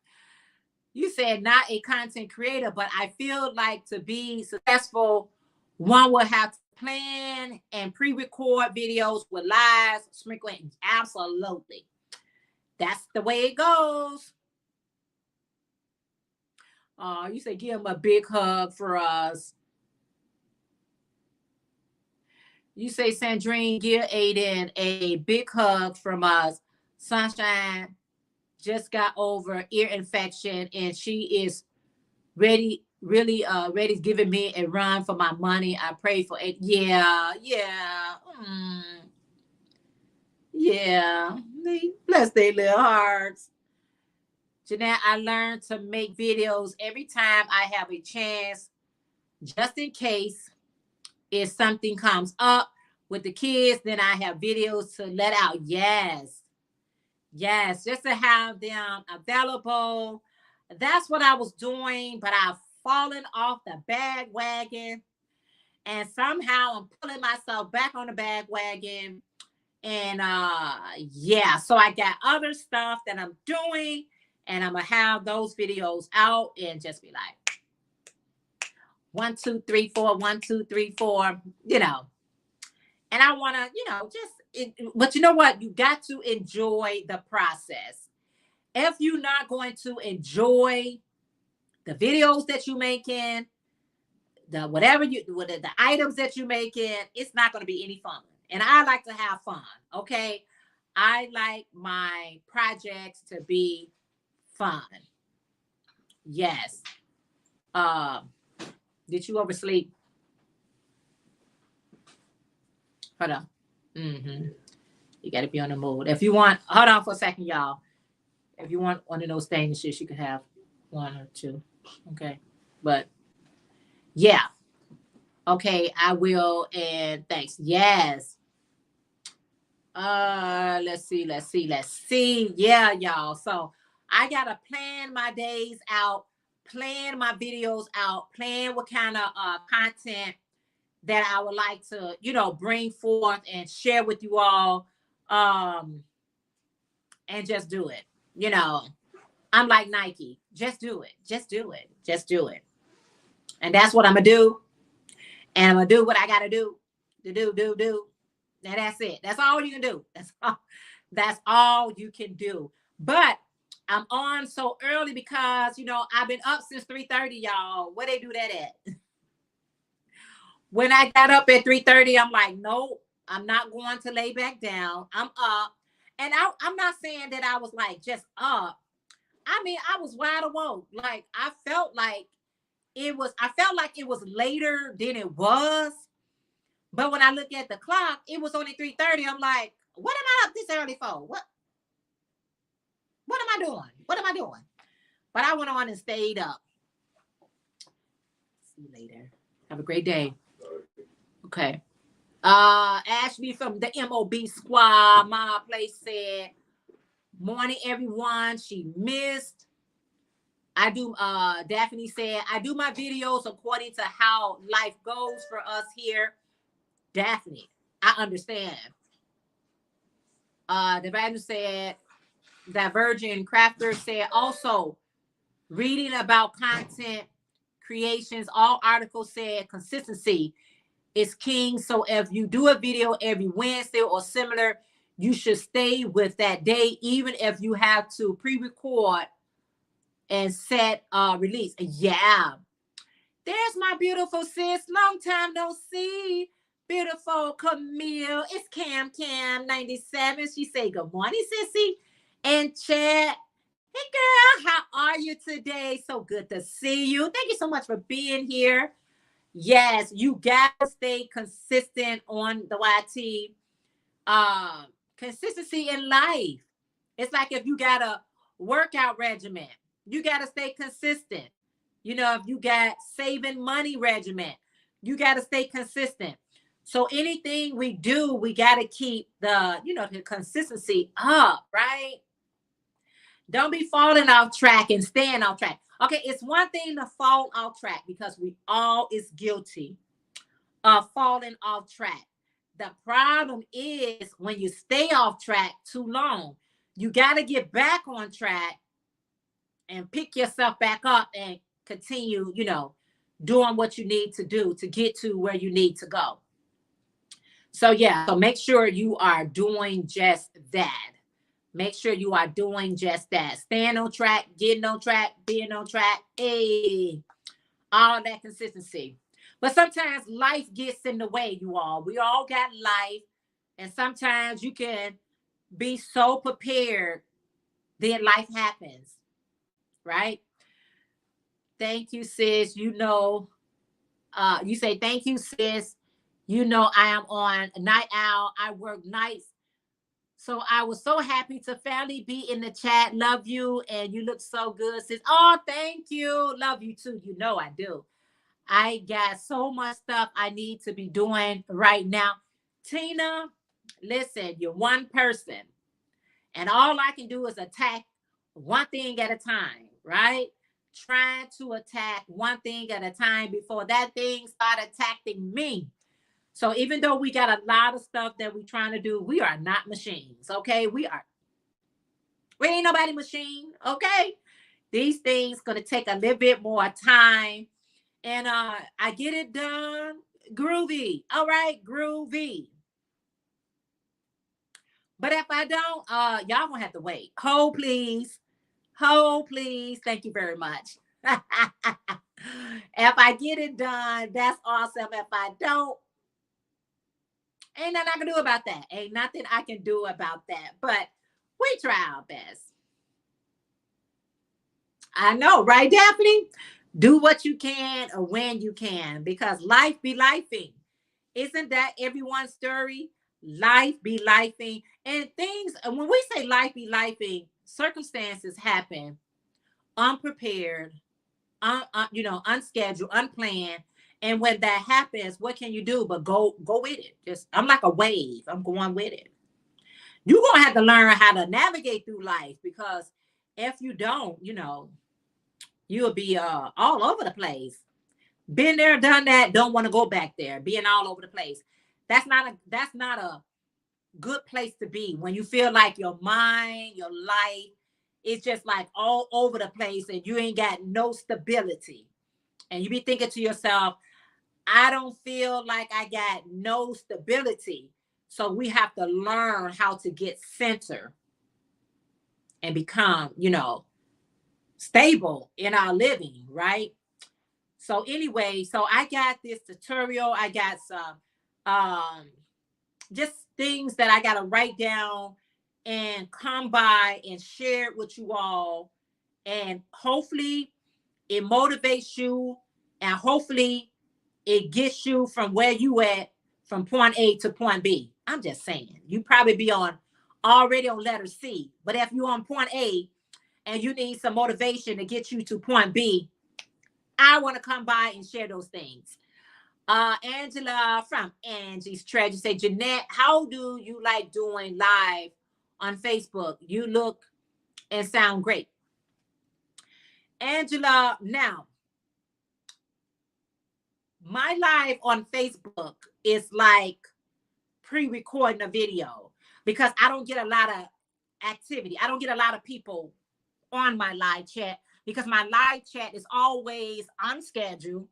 A: You said not a content creator, but I feel like to be successful, one will have to plan and pre-record videos with lives, sprinkling. Absolutely. That's the way it goes. You say give him a big hug for us. You say, Sandrine, give Aiden a big hug from us. Sunshine just got over ear infection, and she is ready giving me a run for my money. I pray for it. Yeah. Yeah. Bless their little hearts. Jeanette, I learned to make videos every time I have a chance, just in case if something comes up with the kids, then I have videos to let out. Yes, just to have them available. That's what I was doing, but I've fallen off the bandwagon, and somehow I'm pulling myself back on the bandwagon. And so I got other stuff that I'm doing, And I'm gonna have those videos out and just be like 1, 2, 3, 4, 1, 2, 3, 4, you know. And I want to, but you know what? You got to enjoy the process. If you're not going to enjoy the videos that you making, the items that you making, it's not going to be any fun. And I like to have fun. Okay. I like my projects to be fun. Yes. Did you oversleep? Hold on. You got to be on the move. If you want, hold on for a second, y'all. If you want one of those stainless shits, you can have 1 or 2. Okay. But yeah. Okay, I will. And thanks. Yes. Let's see. Yeah, y'all. So I gotta plan my days out, plan my videos out, plan what kind of content that I would like to, bring forth and share with you all. And just do it. I'm like Nike. Just do it. Just do it. Just do it. And that's what I'm gonna do. And I'm gonna do what I gotta do. Do. And that's it. That's all you can do. That's all you can do. But I'm on so early because I've been up since 3:30, y'all. Where they do that at? When I got up at 3:30, I'm like, nope, I'm not going to lay back down. I'm up. And I'm not saying that I was like just up. I mean, I was wide awoke. Like I felt like it was later than it was. But when I look at the clock, it was only 3:30. I'm like, what am I up this early for? What am I doing? What am I doing? But I went on and stayed up. See you later. Have a great day. Okay. Ashley from the MOB squad, my place said, morning, everyone. She missed. Daphne said, I do my videos according to how life goes for us here. Daphne, I understand. Divergent Crafter said, also reading about content creations, all articles said consistency is king. So if you do a video every Wednesday or similar, you should stay with that day, even if you have to pre-record and set release. Yeah. There's my beautiful sis. Long time no see. Beautiful Camille. It's Cam 97. She say, good morning, sissy. And chat. Hey girl, how are you today? So good to see you. Thank you so much for being here. Yes, you gotta stay consistent on the YT. Consistency in life. It's like if you got a workout regimen, you gotta stay consistent. If you got saving money regimen, you gotta stay consistent. So anything we do, we gotta keep the consistency up, right? Don't be falling off track and staying off track. Okay, it's one thing to fall off track because we all is guilty of falling off track. The problem is when you stay off track too long, you got to get back on track and pick yourself back up and continue, doing what you need to do to get to where you need to go. So yeah, so make sure you are doing just that. Make sure you are doing just that. Staying on track, getting on track, being on track. Hey, all that consistency. But sometimes life gets in the way, you all. We all got life. And sometimes you can be so prepared, then life happens. Right? Thank you, sis. You say, thank you, sis. I am on night owl. I work nights. So I was so happy to finally be in the chat. Love you. And you look so good, sis. Oh, thank you. Love you too. I do. I got so much stuff I need to be doing right now. Tina, listen, you're one person. And all I can do is attack one thing at a time, right? Trying to attack one thing at a time before that thing started attacking me. So even though we got a lot of stuff that we're trying to do, we are not machines, okay? We are We ain't nobody machine, okay? These things gonna take a little bit more time. And I get it done groovy. All right, groovy. But if I don't, y'all gonna have to wait. Hold, please. Hold, please. Thank you very much. If I get it done, that's awesome. If I don't, ain't nothing I can do about that. Ain't nothing I can do about that. But we try our best. I know, right, Daphne? Do what you can or when you can, because life be lifing. Isn't that everyone's story? Life be lifing. And things, when we say life be lifing, circumstances happen unprepared, unscheduled, unplanned. And when that happens, what can you do but go with it? Just I'm like a wave. I'm going with it. You're gonna have to learn how to navigate through life, because if you don't, you'll be all over the place. Been there, done that, don't want to go back there. Being all over the place. That's not a good place to be when you feel like your mind, your life is just like all over the place and you ain't got no stability. And you be thinking to yourself, I don't feel like I got no stability. So we have to learn how to get centered and become, stable in our living, right? So anyway, so I got this tutorial. I got some just things that I gotta write down and come by and share it with you all. And hopefully it motivates you, and hopefully it gets you from where you at, from point A to point B. I'm just saying, you probably be already on letter C, but if you're on point A and you need some motivation to get you to point B, I want to come by and share those things. Angela from Angie's Treasure say, Jeanette, how do you like doing live on Facebook? You look and sound great. Angela, now, my live on Facebook is like pre-recording a video, because I don't get a lot of activity. I don't get a lot of people on my live chat, because my live chat is always on schedule.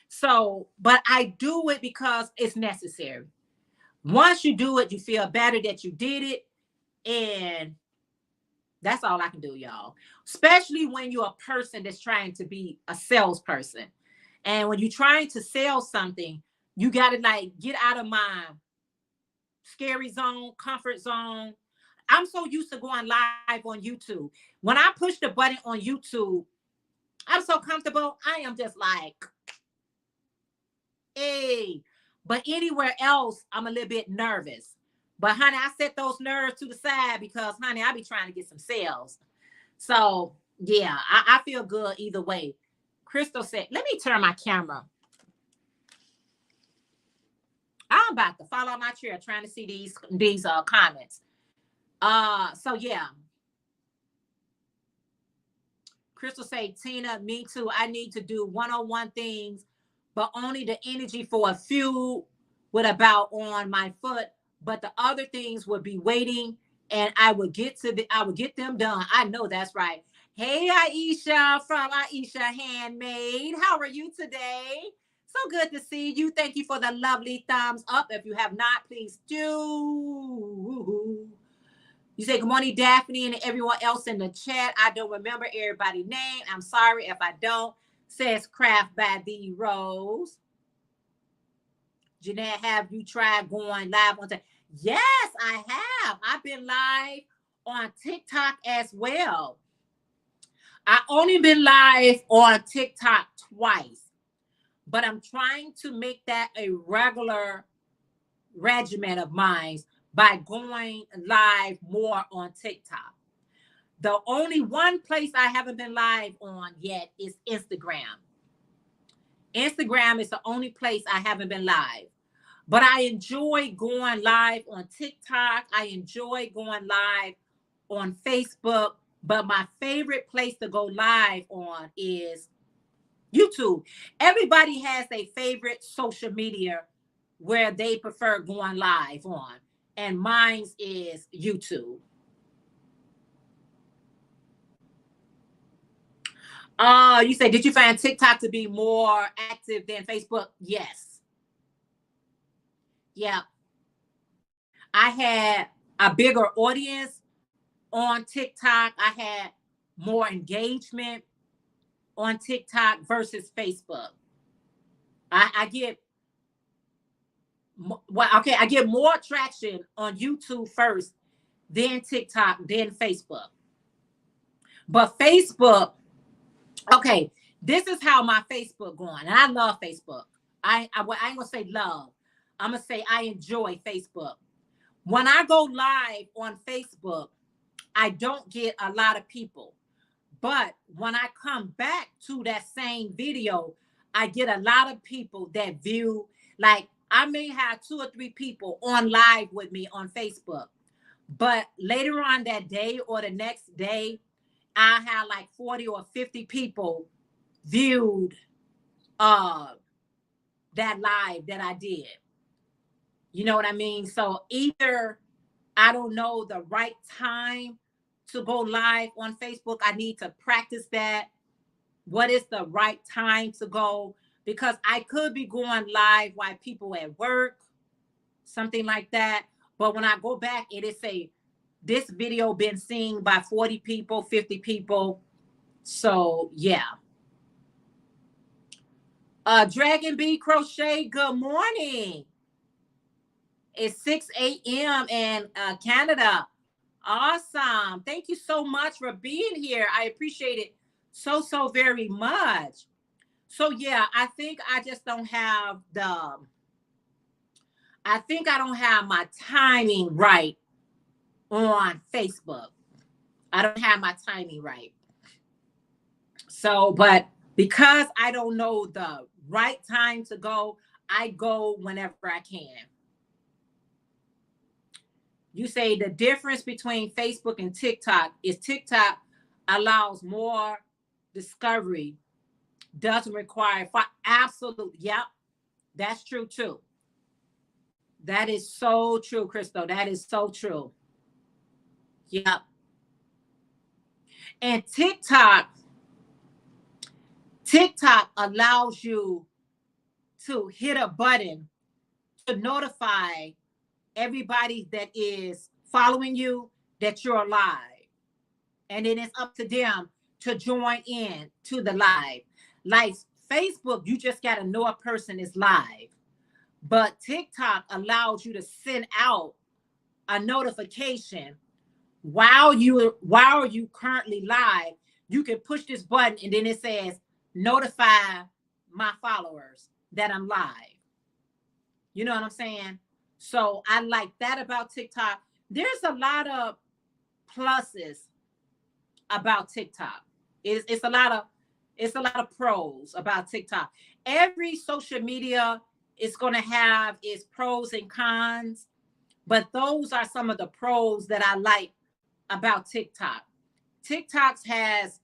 A: So, but I do it because it's necessary. Once you do it, you feel better that you did it. And that's all I can do, y'all. Especially when you're a person that's trying to be a salesperson. And when you're trying to sell something, you got to like get out of my scary zone, comfort zone. I'm so used to going live on YouTube. When I push the button on YouTube, I'm so comfortable. I am just like, hey. But anywhere else, I'm a little bit nervous. But honey, I set those nerves to the side because, honey, I be trying to get some sales. So yeah, I feel good either way. Crystal said, let me turn my camera. I'm about to fall on my chair trying to see these comments. So yeah. Crystal say, Tina, me too. I need to do one-on-one things, but only the energy for a few would about on my foot. But the other things would be waiting, and I would get them done. I know that's right. Hey, Aisha from Aisha Handmade. How are you today? So good to see you. Thank you for the lovely thumbs up. If you have not, please do. You say, good morning, Daphne, and everyone else in the chat. I don't remember everybody's name. I'm sorry if I don't. Says Craft by the Rose. Jeanette, have you tried going live on time? Yes, I have. I've been live on TikTok as well. I only been live on TikTok twice, but I'm trying to make that a regular regimen of mine by going live more on TikTok. The only one place I haven't been live on yet is Instagram. Instagram is the only place I haven't been live. But I enjoy going live on TikTok. I enjoy going live on Facebook. But my favorite place to go live on is YouTube. Everybody has a favorite social media where they prefer going live on. And mine is YouTube. You say, did you find TikTok to be more active than Facebook? Yes. Yeah. I had a bigger audience on TikTok. I had more engagement on TikTok versus Facebook. I get well, okay, I get more traction on YouTube first, then TikTok, then Facebook. But Facebook, okay, this is how my Facebook going. And I love Facebook. I ain't gonna say love. I'm gonna say I enjoy Facebook. When I go live on Facebook, I don't get a lot of people. But when I come back to that same video, I get a lot of people that view, like I may have 2 or 3 people on live with me on Facebook. But later on that day or the next day, I had like 40 or 50 people viewed that live that I did. You know what I mean? So either I don't know the right time to go live on Facebook. I need to practice that. What is the right time to go? Because I could be going live while people at work, something like that. But when I go back, it is say this video been seen by 40 people, 50 people. So yeah. Dragon Bee Crochet, good morning. It's 6 a.m. in Canada. Awesome. Thank you so much for being here. I appreciate it so very much. So yeah, I think I just don't have I think I don't have my timing right on Facebook. I don't have my timing right. So, but because I don't know the right time to go, I go whenever I can. You say the difference between Facebook and TikTok is TikTok allows more discovery, doesn't require absolute. Yep, that's true too. That is so true, Crystal. That is so true. Yep. And TikTok allows you to hit a button to notify everybody that is following you that you're live. And then it's up to them to join in to the live. Like Facebook, you just got to know a person is live. But TikTok allows you to send out a notification while you currently live. You can push this button and then it says notify my followers that I'm live. You know what I'm saying? So I like that about TikTok. There's a lot of pluses about TikTok. It's a lot of pros about TikTok. Every social media is going to have its pros and cons, but those are some of the pros that I like about TikTok. TikTok has,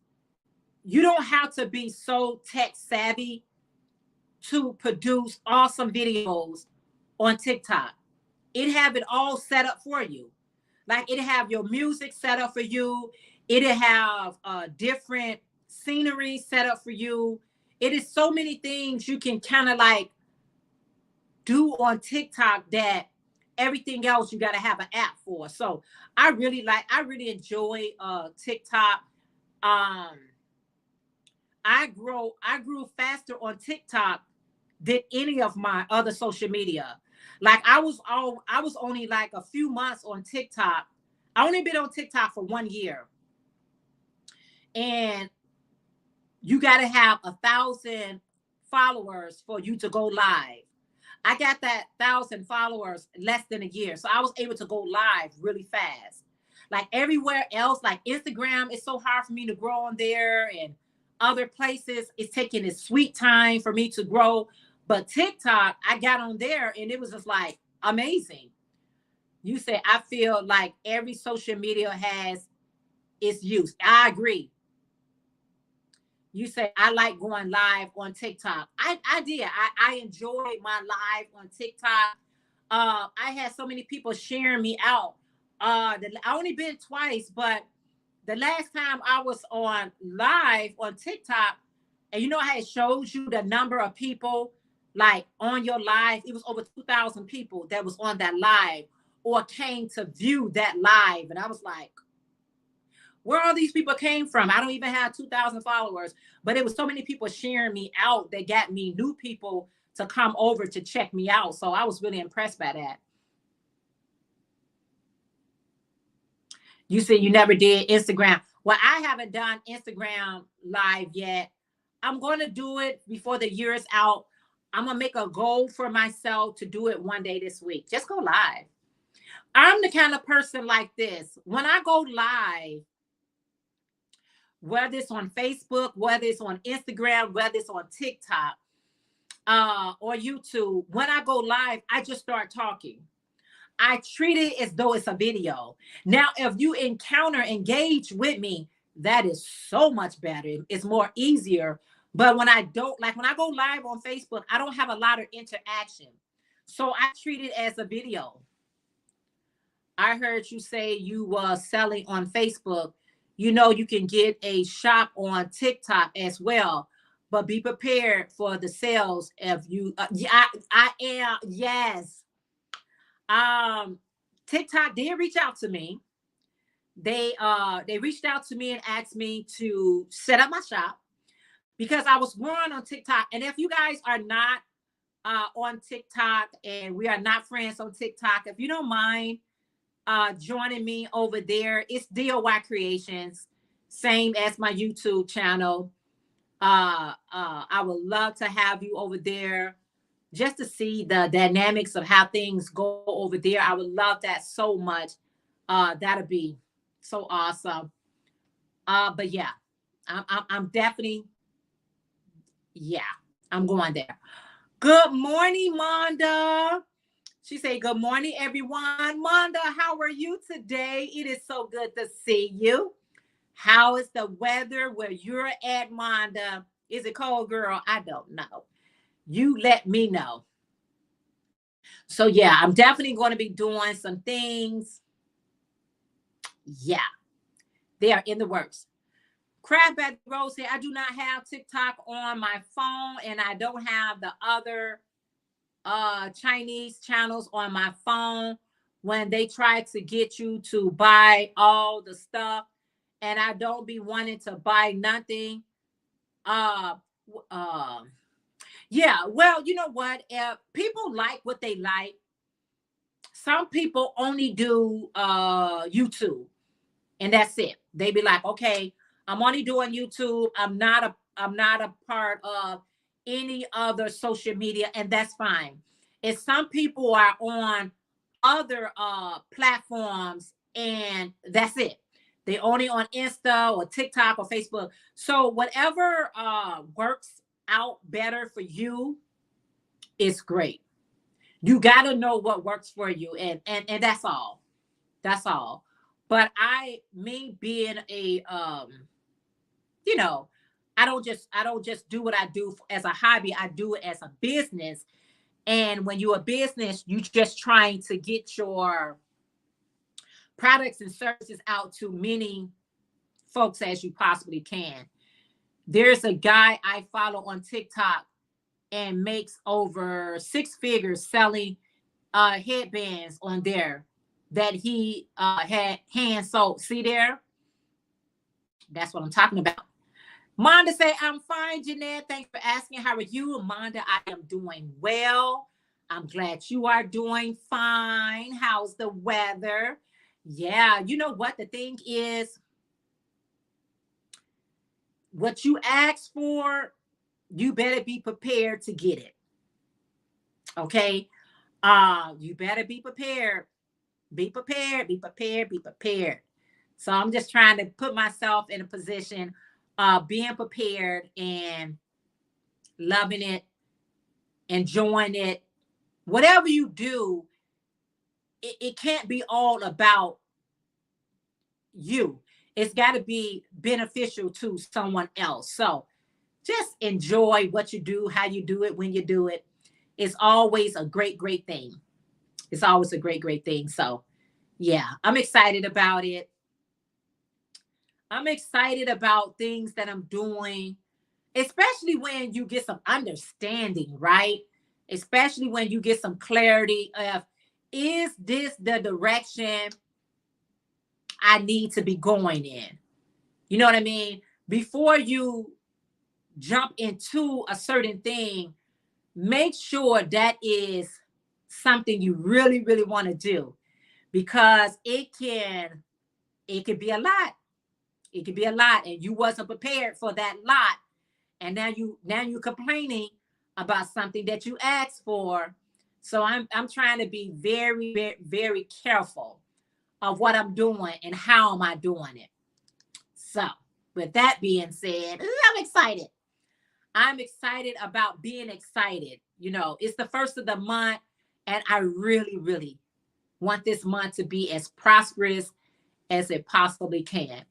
A: you don't have to be so tech savvy to produce awesome videos on TikTok. It have it all set up for you. Like it have your music set up for you. It have different scenery set up for you. It is so many things you can kind of like do on TikTok that everything else you got to have an app for. So I really enjoy TikTok. I grew faster on TikTok than any of my other social media. Like I was only like a few months on TikTok. I only been on TikTok for 1 year. And you got to have 1,000 followers for you to go live. I got that 1,000 followers less than a year. So I was able to go live really fast. Like everywhere else, like Instagram, it's so hard for me to grow on there, and other places, it's taking its sweet time for me to grow. But TikTok, I got on there and it was just like amazing. You say, I feel like every social media has its use. I agree. You say, I like going live on TikTok. I did. I enjoyed my live on TikTok. I had so many people sharing me out. I only been twice, but the last time I was on live on TikTok, and you know how it shows you the number of people like on your live, it was over 2,000 people that was on that live or came to view that live. And I was like, where all these people came from? I don't even have 2,000 followers, but it was so many people sharing me out that got me new people to come over to check me out. So I was really impressed by that. You said you never did Instagram. Well, I haven't done Instagram live yet. I'm going to do it before the year is out. I'm going to make a goal for myself to do it one day this week. Just go live. I'm the kind of person like this. When I go live, whether it's on Facebook, whether it's on Instagram, whether it's on TikTok or YouTube, when I go live, I just start talking. I treat it as though it's a video. Now, if you engage with me, that is so much better. It's more easier. But when I don't, like when I go live on Facebook, I don't have a lot of interaction. So I treat it as a video. I heard you say you were selling on Facebook. You know, you can get a shop on TikTok as well, but be prepared for the sales. If you, I am, yes. TikTok did reach out to me. They reached out to me and asked me to set up my shop because I was growing on TikTok. And if you guys are not on TikTok and we are not friends on TikTok, if you don't mind joining me over there, it's DOYcreations, same as my YouTube channel. I would love to have you over there just to see the dynamics of how things go over there. I would love that so much. That'll be so awesome. But yeah, I'm definitely, yeah, I'm going there. Good morning, Monda. She said, good morning, everyone. Monda, how are you today? It is so good to see you. How is the weather where you're at, Monda? Is it cold, girl? I don't know. You let me know. So yeah, I'm definitely going to be doing some things. Yeah, they are in the works. Crabback Rose said, I do not have TikTok on my phone, and I don't have the other Chinese channels on my phone. When they try to get you to buy all the stuff, and I don't be wanting to buy nothing. Yeah, well, you know what? If people like what they like, some people only do YouTube, and that's it. They be like, okay, I'm only doing YouTube. I'm not a part of any other social media, and that's fine. If some people are on other platforms, and that's it. They only on Insta or TikTok or Facebook. So whatever works out better for you is great. You got to know what works for you, and that's all. That's all. But me being a you know, I don't just do what I do as a hobby. I do it as a business. And when you're a business, you just trying to get your products and services out to many folks as you possibly can. There's a guy I follow on TikTok and makes over 6 figures selling headbands on there that he had hand sold. See there? That's what I'm talking about. Monda say, I'm fine, Jeanette. Thanks for asking. How are you? Monda, I am doing well. I'm glad you are doing fine. How's the weather? Yeah, you know what? The thing is, what you ask for, you better be prepared to get it. Okay? You better be prepared. Be prepared, be prepared, be prepared. So I'm just trying to put myself in a position of being prepared and loving it, enjoying it. Whatever you do, it can't be all about you. It's got to be beneficial to someone else. So just enjoy what you do, how you do it, when you do it. It's always a great, great thing. It's always a great, great thing. So yeah, I'm excited about it. I'm excited about things that I'm doing, especially when you get some understanding, right? Especially when you get some clarity of, is this the direction I need to be going in? You know what I mean? Before you jump into a certain thing, make sure that is something you really, really want to do, because it could be a lot. It could be a lot, and you wasn't prepared for that lot, and now you're complaining about something that you asked for. So I'm trying to be very, very, very careful of what I'm doing and how am I doing it. So with that being said, I'm excited. I'm excited about being excited. You know, it's the first of the month, and I really, really want this month to be as prosperous as it possibly can.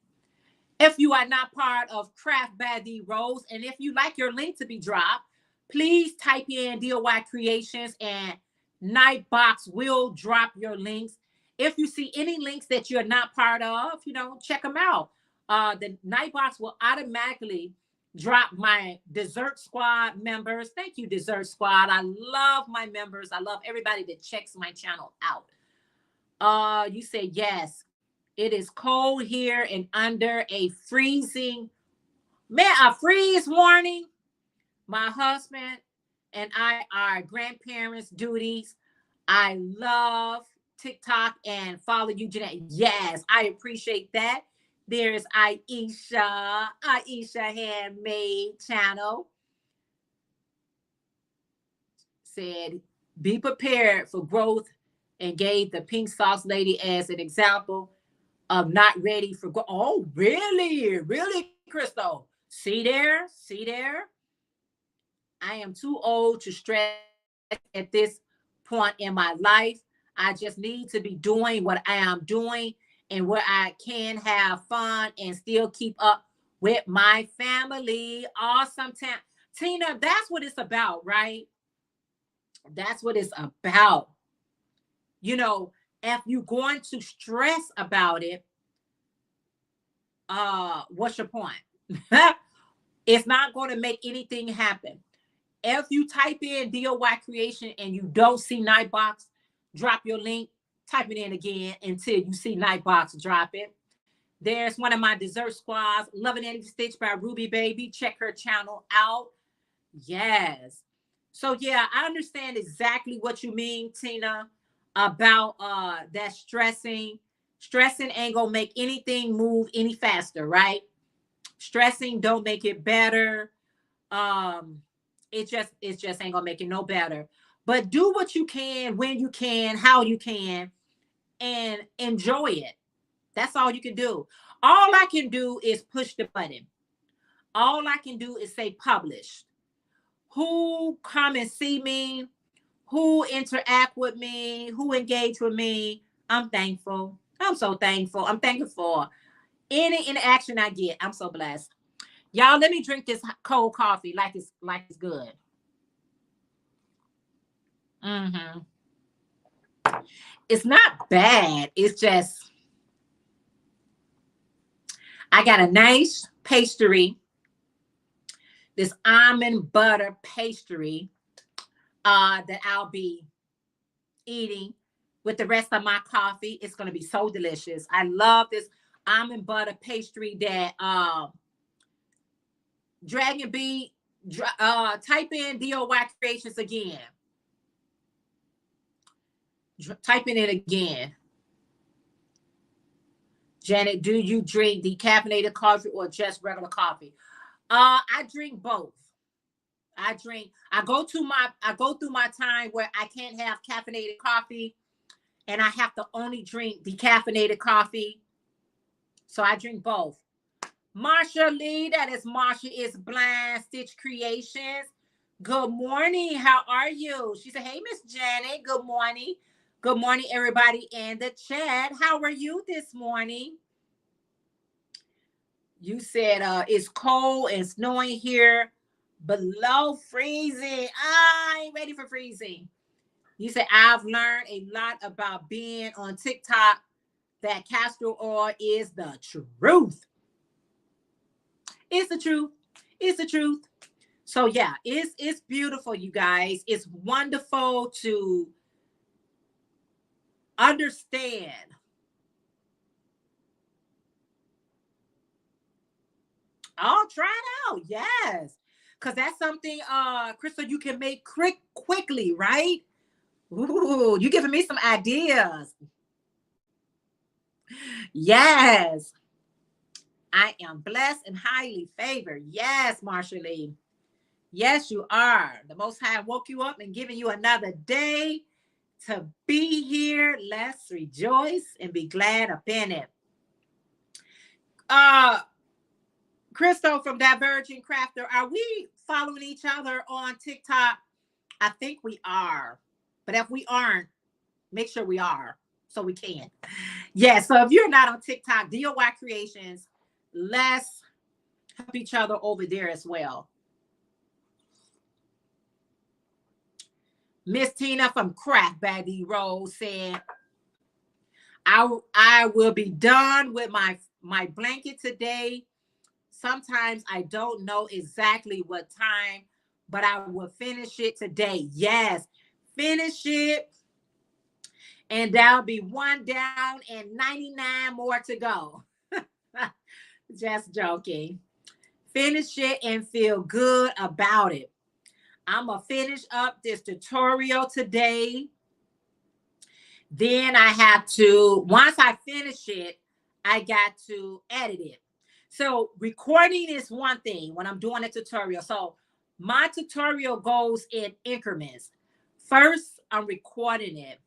A: If you are not part of Craft by the Rose, and if you like your link to be dropped, please type in DOYcreations and Nightbox will drop your links. If you see any links that you're not part of, you know, check them out. The Nightbox will automatically drop my Dessert Squad members. Thank you, Dessert Squad. I love my members. I love everybody that checks my channel out. You said yes. It is cold here and under a freeze warning. My husband and I are grandparents' duties. I love TikTok and follow you, Jeanette. Yes, I appreciate that. There's Aisha Handmade Channel. Said, be prepared for growth, and gave the pink sauce lady as an example of not ready for growth. Oh, really? Really, Crystal? See there? See there? I am too old to stress at this point in my life. I just need to be doing what I am doing and where I can have fun and still keep up with my family. Awesome time. Tina, that's what it's about, right? That's what it's about. You know, if you're going to stress about it, what's your point? It's not going to make anything happen. If you type in DOY Creation and you don't see Nightbox, drop your link, type it in again until you see Nightbox drop it. There's one of my dessert squads, Loving Any Stitch by Ruby Baby. Check her channel out. Yes. So yeah, I understand exactly what you mean, Tina, about that stressing. Stressing ain't gonna make anything move any faster, right? Stressing don't make it better. It just ain't gonna make it no better. But do what you can, when you can, how you can, and enjoy it. That's all you can do. All I can do is push the button. All I can do is say publish. Who come and see me, who interact with me, who engage with me, I'm thankful. I'm so thankful. I'm thankful for any interaction I get. I'm so blessed. Y'all, let me drink this cold coffee like it's good. Mm-hmm. It's not bad. It's just I got a nice pastry, this almond butter pastry that I'll be eating with the rest of my coffee. It's going to be so delicious. I love this almond butter pastry that Dragon Bee, type in DOY Creations again. Type in it again. Janet, do you drink decaffeinated coffee or just regular coffee? I drink both. I go through my time where I can't have caffeinated coffee and I have to only drink decaffeinated coffee. So I drink both. Marsha Lee, that is Marsha is Blind Stitch Creations. Good morning. How are you? She said, hey, Miss Janet. Good morning. Good morning, everybody in the chat. How are you this morning? You said it's cold and snowing here below freezing. I ain't ready for freezing. You said, I've learned a lot about being on TikTok that castor oil is the truth. It's the truth. It's the truth. So yeah, it's beautiful, you guys. It's wonderful to understand. Oh, try it out. Yes. Because that's something, Crystal, you can make quickly, right? Ooh, you giving me some ideas. Yes. I am blessed and highly favored. Yes, Marsha Lee. Yes, you are. The Most High woke you up and giving you another day to be here. Let's rejoice and be glad up in it. Crystal from Divergent Crafter, are we following each other on TikTok? I think we are. But if we aren't, make sure we are so we can. Yeah, so if you're not on TikTok, DOYcreations, let's help each other over there as well. Miss Tina from Craft Baggy Rose said, I will be done with my blanket today. Sometimes I don't know exactly what time, but I will finish it today. Yes, finish it. And there'll be one down and 99 more to go. Just joking. Finish it and feel good about it. I'm going to finish up this tutorial today. Then I have to, once I finish it, I got to edit it. So recording is one thing when I'm doing a tutorial. So my tutorial goes in increments. First, I'm recording it.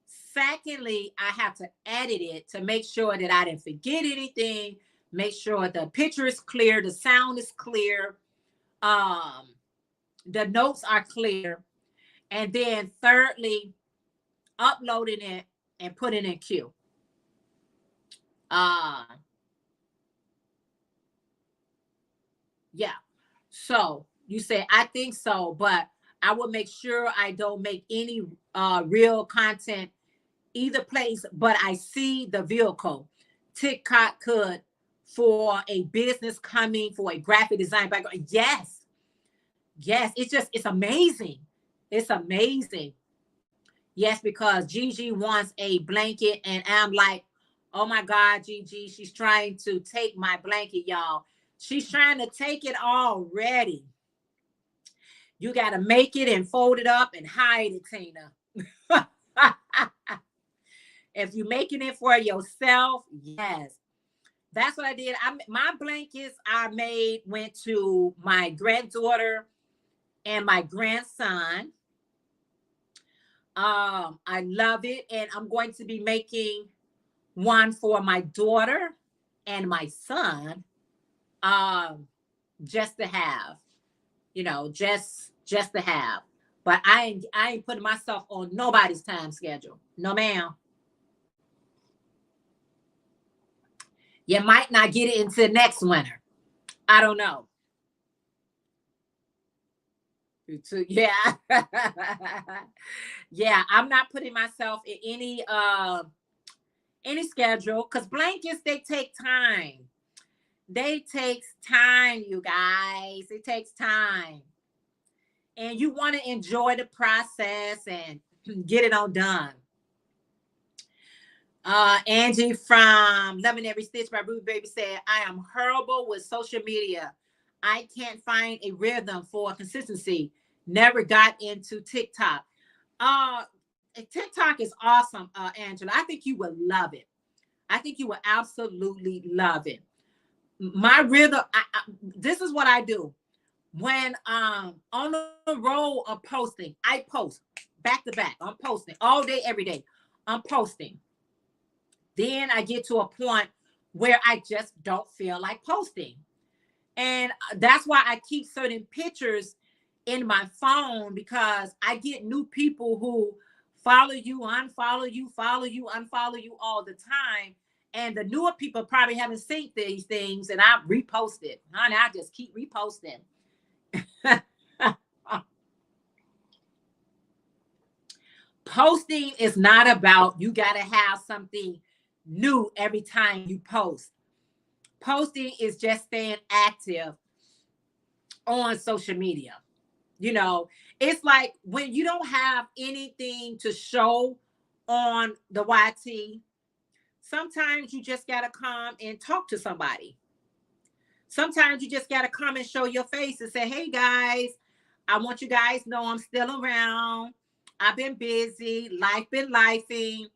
A: Secondly, I have to edit it to make sure that I didn't forget anything, make sure the picture is clear, the sound is clear, the notes are clear. And then thirdly, uploading it and putting it in queue. Yeah. So you say, I think so, but I will make sure I don't make any real content either place, but I see the vehicle. TikTok could for a business coming for a graphic design background. Yes. Yes. It's amazing. It's amazing. Yes, because Gigi wants a blanket and I'm like, oh my God, Gigi, she's trying to take my blanket, y'all. She's trying to take it already. You got to make it and fold it up and hide it, Tina. If you're making it for yourself, yes. That's what I did. My blankets I made went to my granddaughter and my grandson. I love it. And I'm going to be making one for my daughter and my son, just to have, just to have. But I ain't putting myself on nobody's time schedule. No, ma'am. You might not get it until next winter. I don't know. Yeah. Yeah, I'm not putting myself in any schedule because blankets, they take time. They takes time, you guys. It takes time. And you want to enjoy the process and get it on done. Angie from Loving Every Stitch by Ruby Baby said, I am horrible with social media. I can't find a rhythm for consistency. Never got into TikTok. TikTok is awesome, Angela. I think you will love it. I think you will absolutely love it. My rhythm, this is what I do. When on the roll of posting, I post back to back. I'm posting all day, every day. I'm posting. Then I get to a point where I just don't feel like posting. And that's why I keep certain pictures in my phone, because I get new people who follow you, unfollow you, follow you, unfollow you all the time. And the newer people probably haven't seen these things, and I repost it. Honey, I just keep reposting. Posting is not about you got to have something new every time you post. Posting is just staying active on social media. You know, it's like when you don't have anything to show on the YT, sometimes you just got to come and talk to somebody. Sometimes you just got to come and show your face and say, hey guys, I want you guys to know I'm still around. I've been busy. Life been lifing.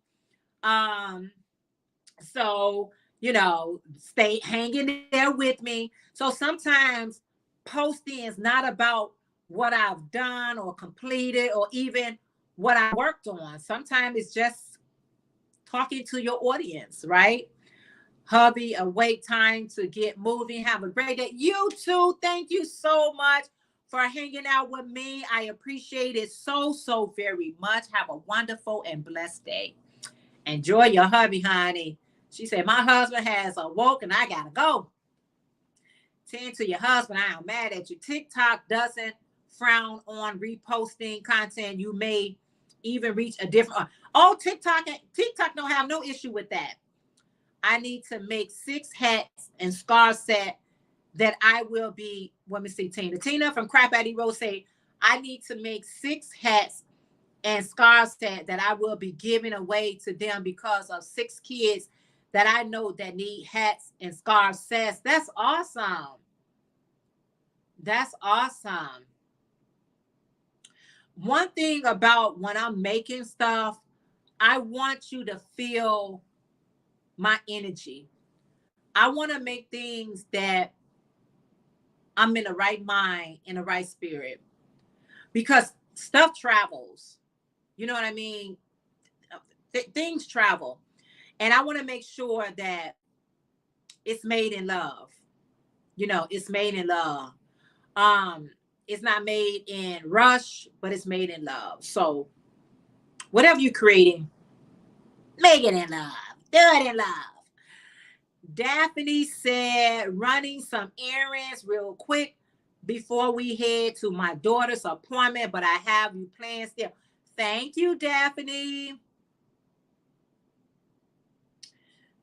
A: So, you know, stay hanging there with me. So sometimes posting is not about what I've done or completed or even what I worked on. Sometimes it's just talking to your audience, right? Hubby, awake, time to get moving. Have a great day. You too. Thank you so much for hanging out with me. I appreciate it so, so very much. Have a wonderful and blessed day. Enjoy your hubby, honey. She said, my husband has awoke and I gotta go. Tend to your husband. I am mad at you. TikTok doesn't frown on reposting content. You may even reach a different. Oh, TikTok don't have no issue with that. I need to make 6 hats and scarf set that I will be. Let me see, Tina from Crap Addy Road say, I need to make 6 hats and scarf set that I will be giving away to them because of 6 kids that I know that need hats and scarf sets. That's awesome. That's awesome. One thing about when I'm making stuff, I want you to feel my energy. I want to make things that I'm in the right mind, in the right spirit, because stuff travels. You know what I mean? Things travel. And I want to make sure that it's made in love. You know, it's made in love. It's not made in rush, but it's made in love. So whatever you're creating, make it in love. Do it in love. Daphne said, running some errands real quick before we head to my daughter's appointment, but I have you planned still. Thank you, Daphne.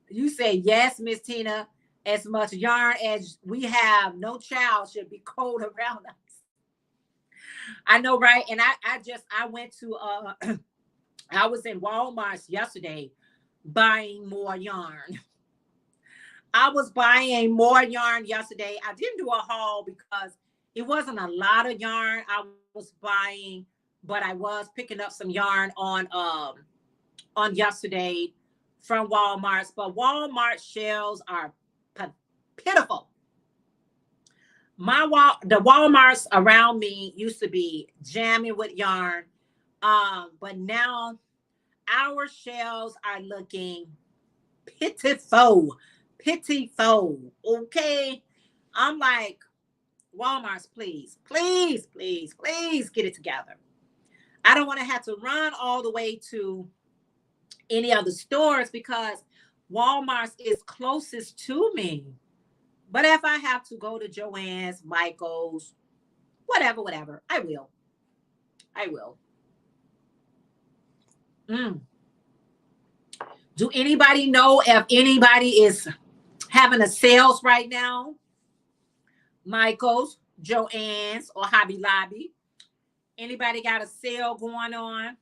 A: You say, yes, Miss Tina, as much yarn as we have, no child should be cold around us. I know, right? And I went to, I was in Walmart yesterday buying more yarn. I was buying more yarn yesterday. I didn't do a haul because it wasn't a lot of yarn I was buying, but I was picking up some yarn on yesterday from Walmart. But Walmart shelves are pitiful. The Walmarts around me used to be jamming with yarn, but now our shelves are looking pitiful. Okay, I'm like, Walmart's, please get it together. I don't want to have to run all the way to any other stores because Walmart's is closest to me. But if I have to go to Joann's, Michael's, whatever, I will. Do anybody know if anybody is having a sales right now? Michael's, Joann's, or Hobby Lobby? Anybody got a sale going on?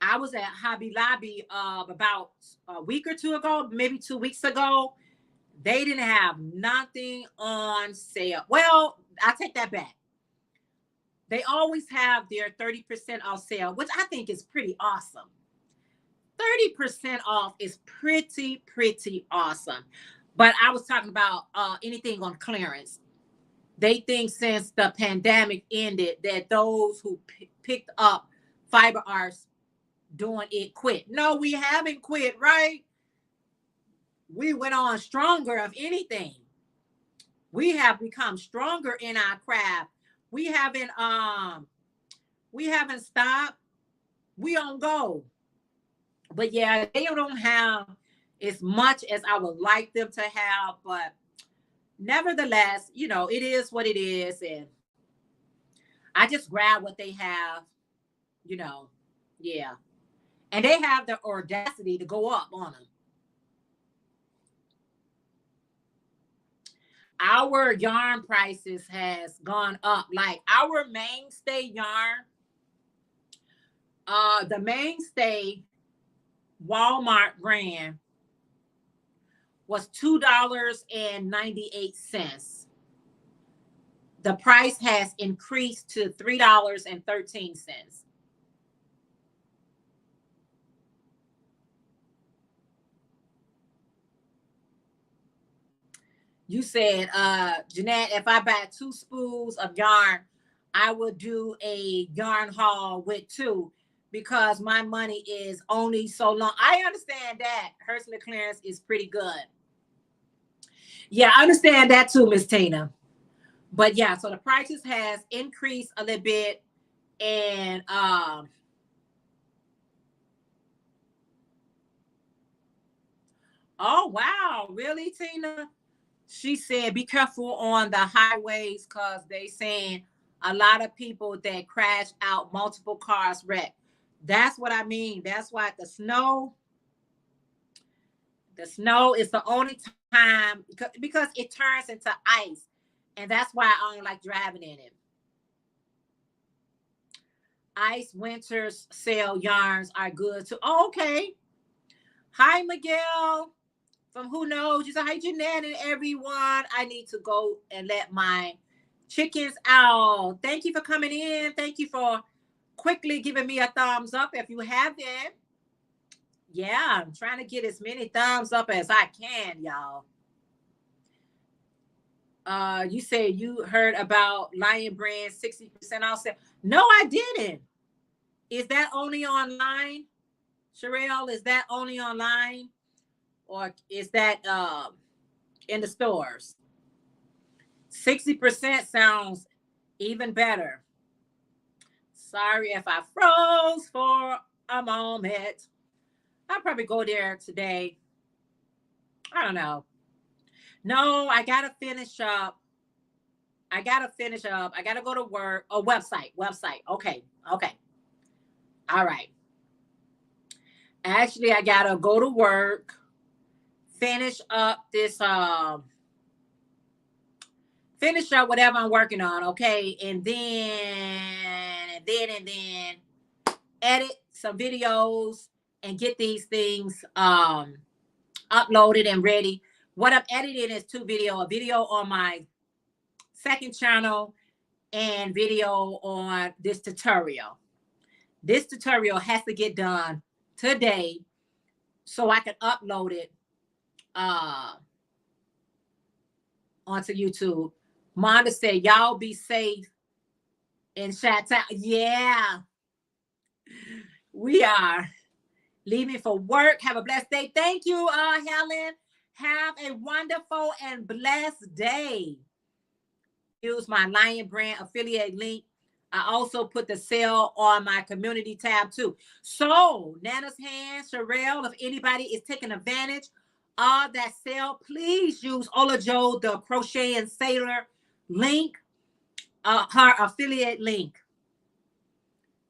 A: I was at Hobby Lobby about a week or two ago, maybe 2 weeks ago. They didn't have nothing on sale. Well, I take that back. They always have their 30% off sale, which I think is pretty awesome. 30% off is pretty awesome. But I was talking about anything on clearance. They think since the pandemic ended that those who picked up fiber arts doing it quit. No, we haven't quit, right? We went on stronger, if anything. We have become stronger in our craft. We haven't stopped. We on go. But yeah, they don't have as much as I would like them to have, but nevertheless, you know, it is what it is. And I just grab what they have, you know. Yeah. And they have the audacity to go up on them. our yarn prices has gone up. Like our mainstay yarn, the mainstay Walmart brand was $2.98. The price has increased to $3.13. You said, Jeanette, if I buy 2 spools of yarn, I will do a yarn haul with 2 because my money is only so long. I understand that. Hurst clearance is pretty good. Yeah, I understand that too, Miss Tina. But yeah, so the prices has increased a little bit. And oh wow, really, Tina? She said, be careful on the highways because they saying a lot of people that crash out, multiple cars wreck. That's what I mean. That's why the snow is the only time because it turns into ice. And that's why I don't like driving in it. Ice Winters sale yarns are good too. Oh, okay. Hi, Miguel. From Who Knows. You say, hi, Jeanette and everyone. I need to go and let my chickens out. Thank you for coming in. Thank you for quickly giving me a thumbs up if you haven't. Yeah, I'm trying to get as many thumbs up as I can, y'all. You say you heard about Lion Brand 60% off sale. No, I didn't. Is that only online? Sherelle, is that only online? Or is that in the stores? 60% sounds even better. Sorry if I froze for a moment. I'll probably go there today. I don't know. No, I gotta finish up. I gotta go to work. Oh, website. Okay. All right. Actually, I gotta go to work, finish up finish up whatever I'm working on, okay? And then edit some videos and get these things uploaded and ready. What I'm editing is 2 videos, a video on my second channel and video on this tutorial. This tutorial has to get done today so I can upload it onto YouTube. Monda said, y'all be safe in Chi-Town. Yeah, we are leaving for work. Have a blessed day. Thank you, Helen. Have a wonderful and blessed day. Use my Lion Brand affiliate link. I also put the sale on my community tab too. So, Nana's Hands, Sherelle, if anybody is taking advantage of that sale, please use Olajo, the Crochet and Sailor link, her affiliate link.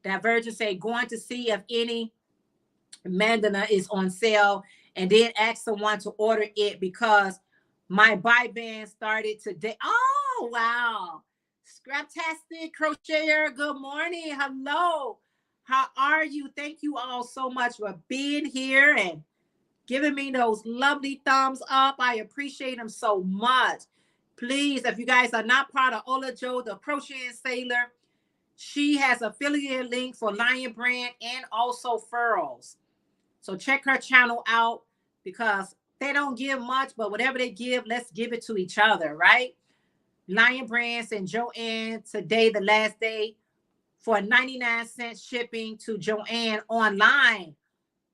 A: That Virgin say, going to see if any mandana is on sale, and then ask someone to order it because my buy band started today. Oh, wow. Scraptastic Crocheter, good morning. Hello. How are you? Thank you all so much for being here and giving me those lovely thumbs up. I appreciate them so much. Please, if you guys are not part of Olajo, the Crochet and Sailor, she has affiliate link for Lion Brand and also Furls. So check her channel out because they don't give much, but whatever they give, let's give it to each other, right? Lion Brands and Joanne, today, the last day for 99-cent shipping to Joanne online.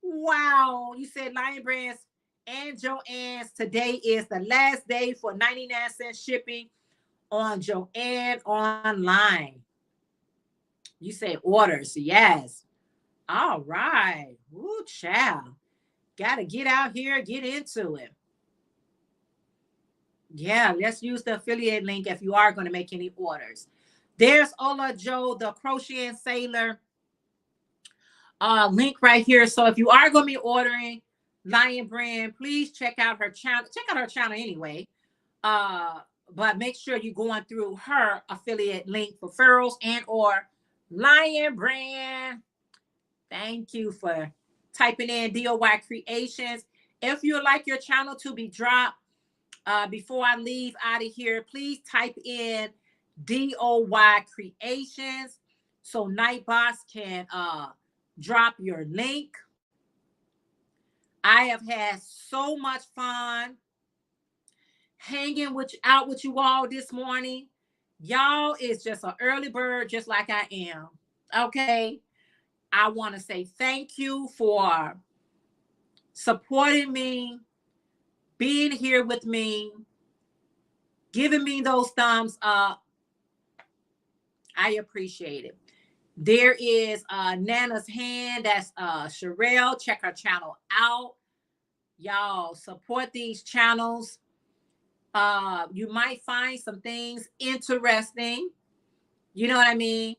A: Wow. You said Lion Brands and Joanne's, today is the last day for 99-cent shipping on Joanne online. You say orders. Yes. All right. Woo, child. Got to get out here, get into it. Yeah, let's use the affiliate link if you are going to make any orders. There's Olajo, the Crochet and Sailor link right here. So if you are going to be ordering Lion Brand, please check out her channel. Check out her channel anyway. but make sure you're going through her affiliate link for referrals and or Lion Brand. Thank you for typing in DOY Creations. If you'd like your channel to be dropped before I leave out of here, please type in DOY Creations so Nightbox can drop your link. I have had so much fun hanging out with you all this morning. Y'all is just an early bird, just like I am. Okay. I want to say thank you for supporting me, being here with me, giving me those thumbs up. I appreciate it. There is Nana's Hand. That's Sherelle. Check her channel out. Y'all support these channels. You might find some things interesting. You know what I mean?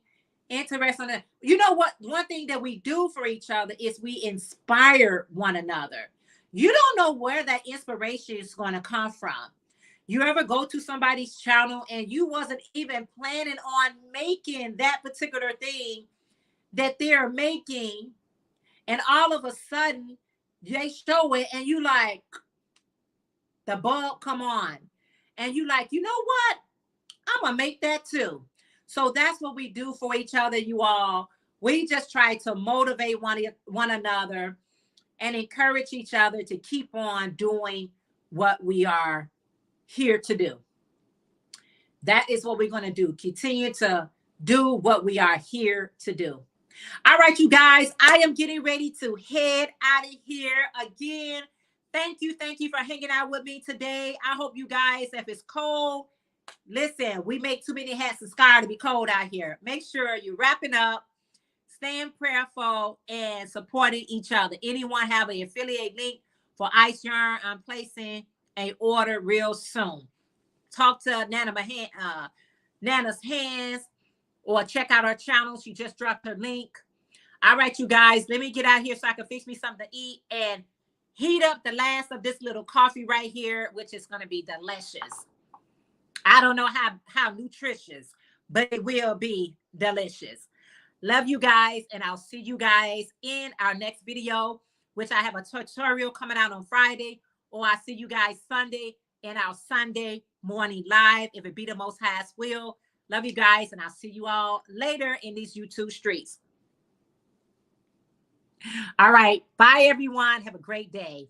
A: Interesting. You know what? One thing that we do for each other is we inspire one another. You don't know where that inspiration is going to come from. You ever go to somebody's channel and you wasn't even planning on making that particular thing that they're making, and all of a sudden they show it and you like, the bulb come on, and you like, you know what? I'm gonna make that too. So that's what we do for each other, you all. We just try to motivate one another and encourage each other to keep on doing what we are here to do. That is what we're going to do. Continue to do what we are here to do. All right, you guys, I am getting ready to head out of here again. Thank you for hanging out with me today. I hope you guys, if it's cold, listen, we make too many hats and scarves to be cold out here. Make sure you're wrapping up, staying prayerful, and supporting each other. Anyone have an affiliate link for Ice Yarn? I'm placing an order real soon. Talk to Nana's Hands, or check out her channel. She just dropped her link. All right, you guys, let me get out here so I can fix me something to eat and heat up the last of this little coffee right here, which is going to be delicious. I don't know how nutritious, but it will be delicious. Love you guys, and I'll see you guys in our next video, which I have a tutorial coming out on Friday, or I'll see you guys Sunday in our Sunday morning live, if it be the Most High's will. Love you guys, and I'll see you all later in these YouTube streets. All right. Bye, everyone. Have a great day.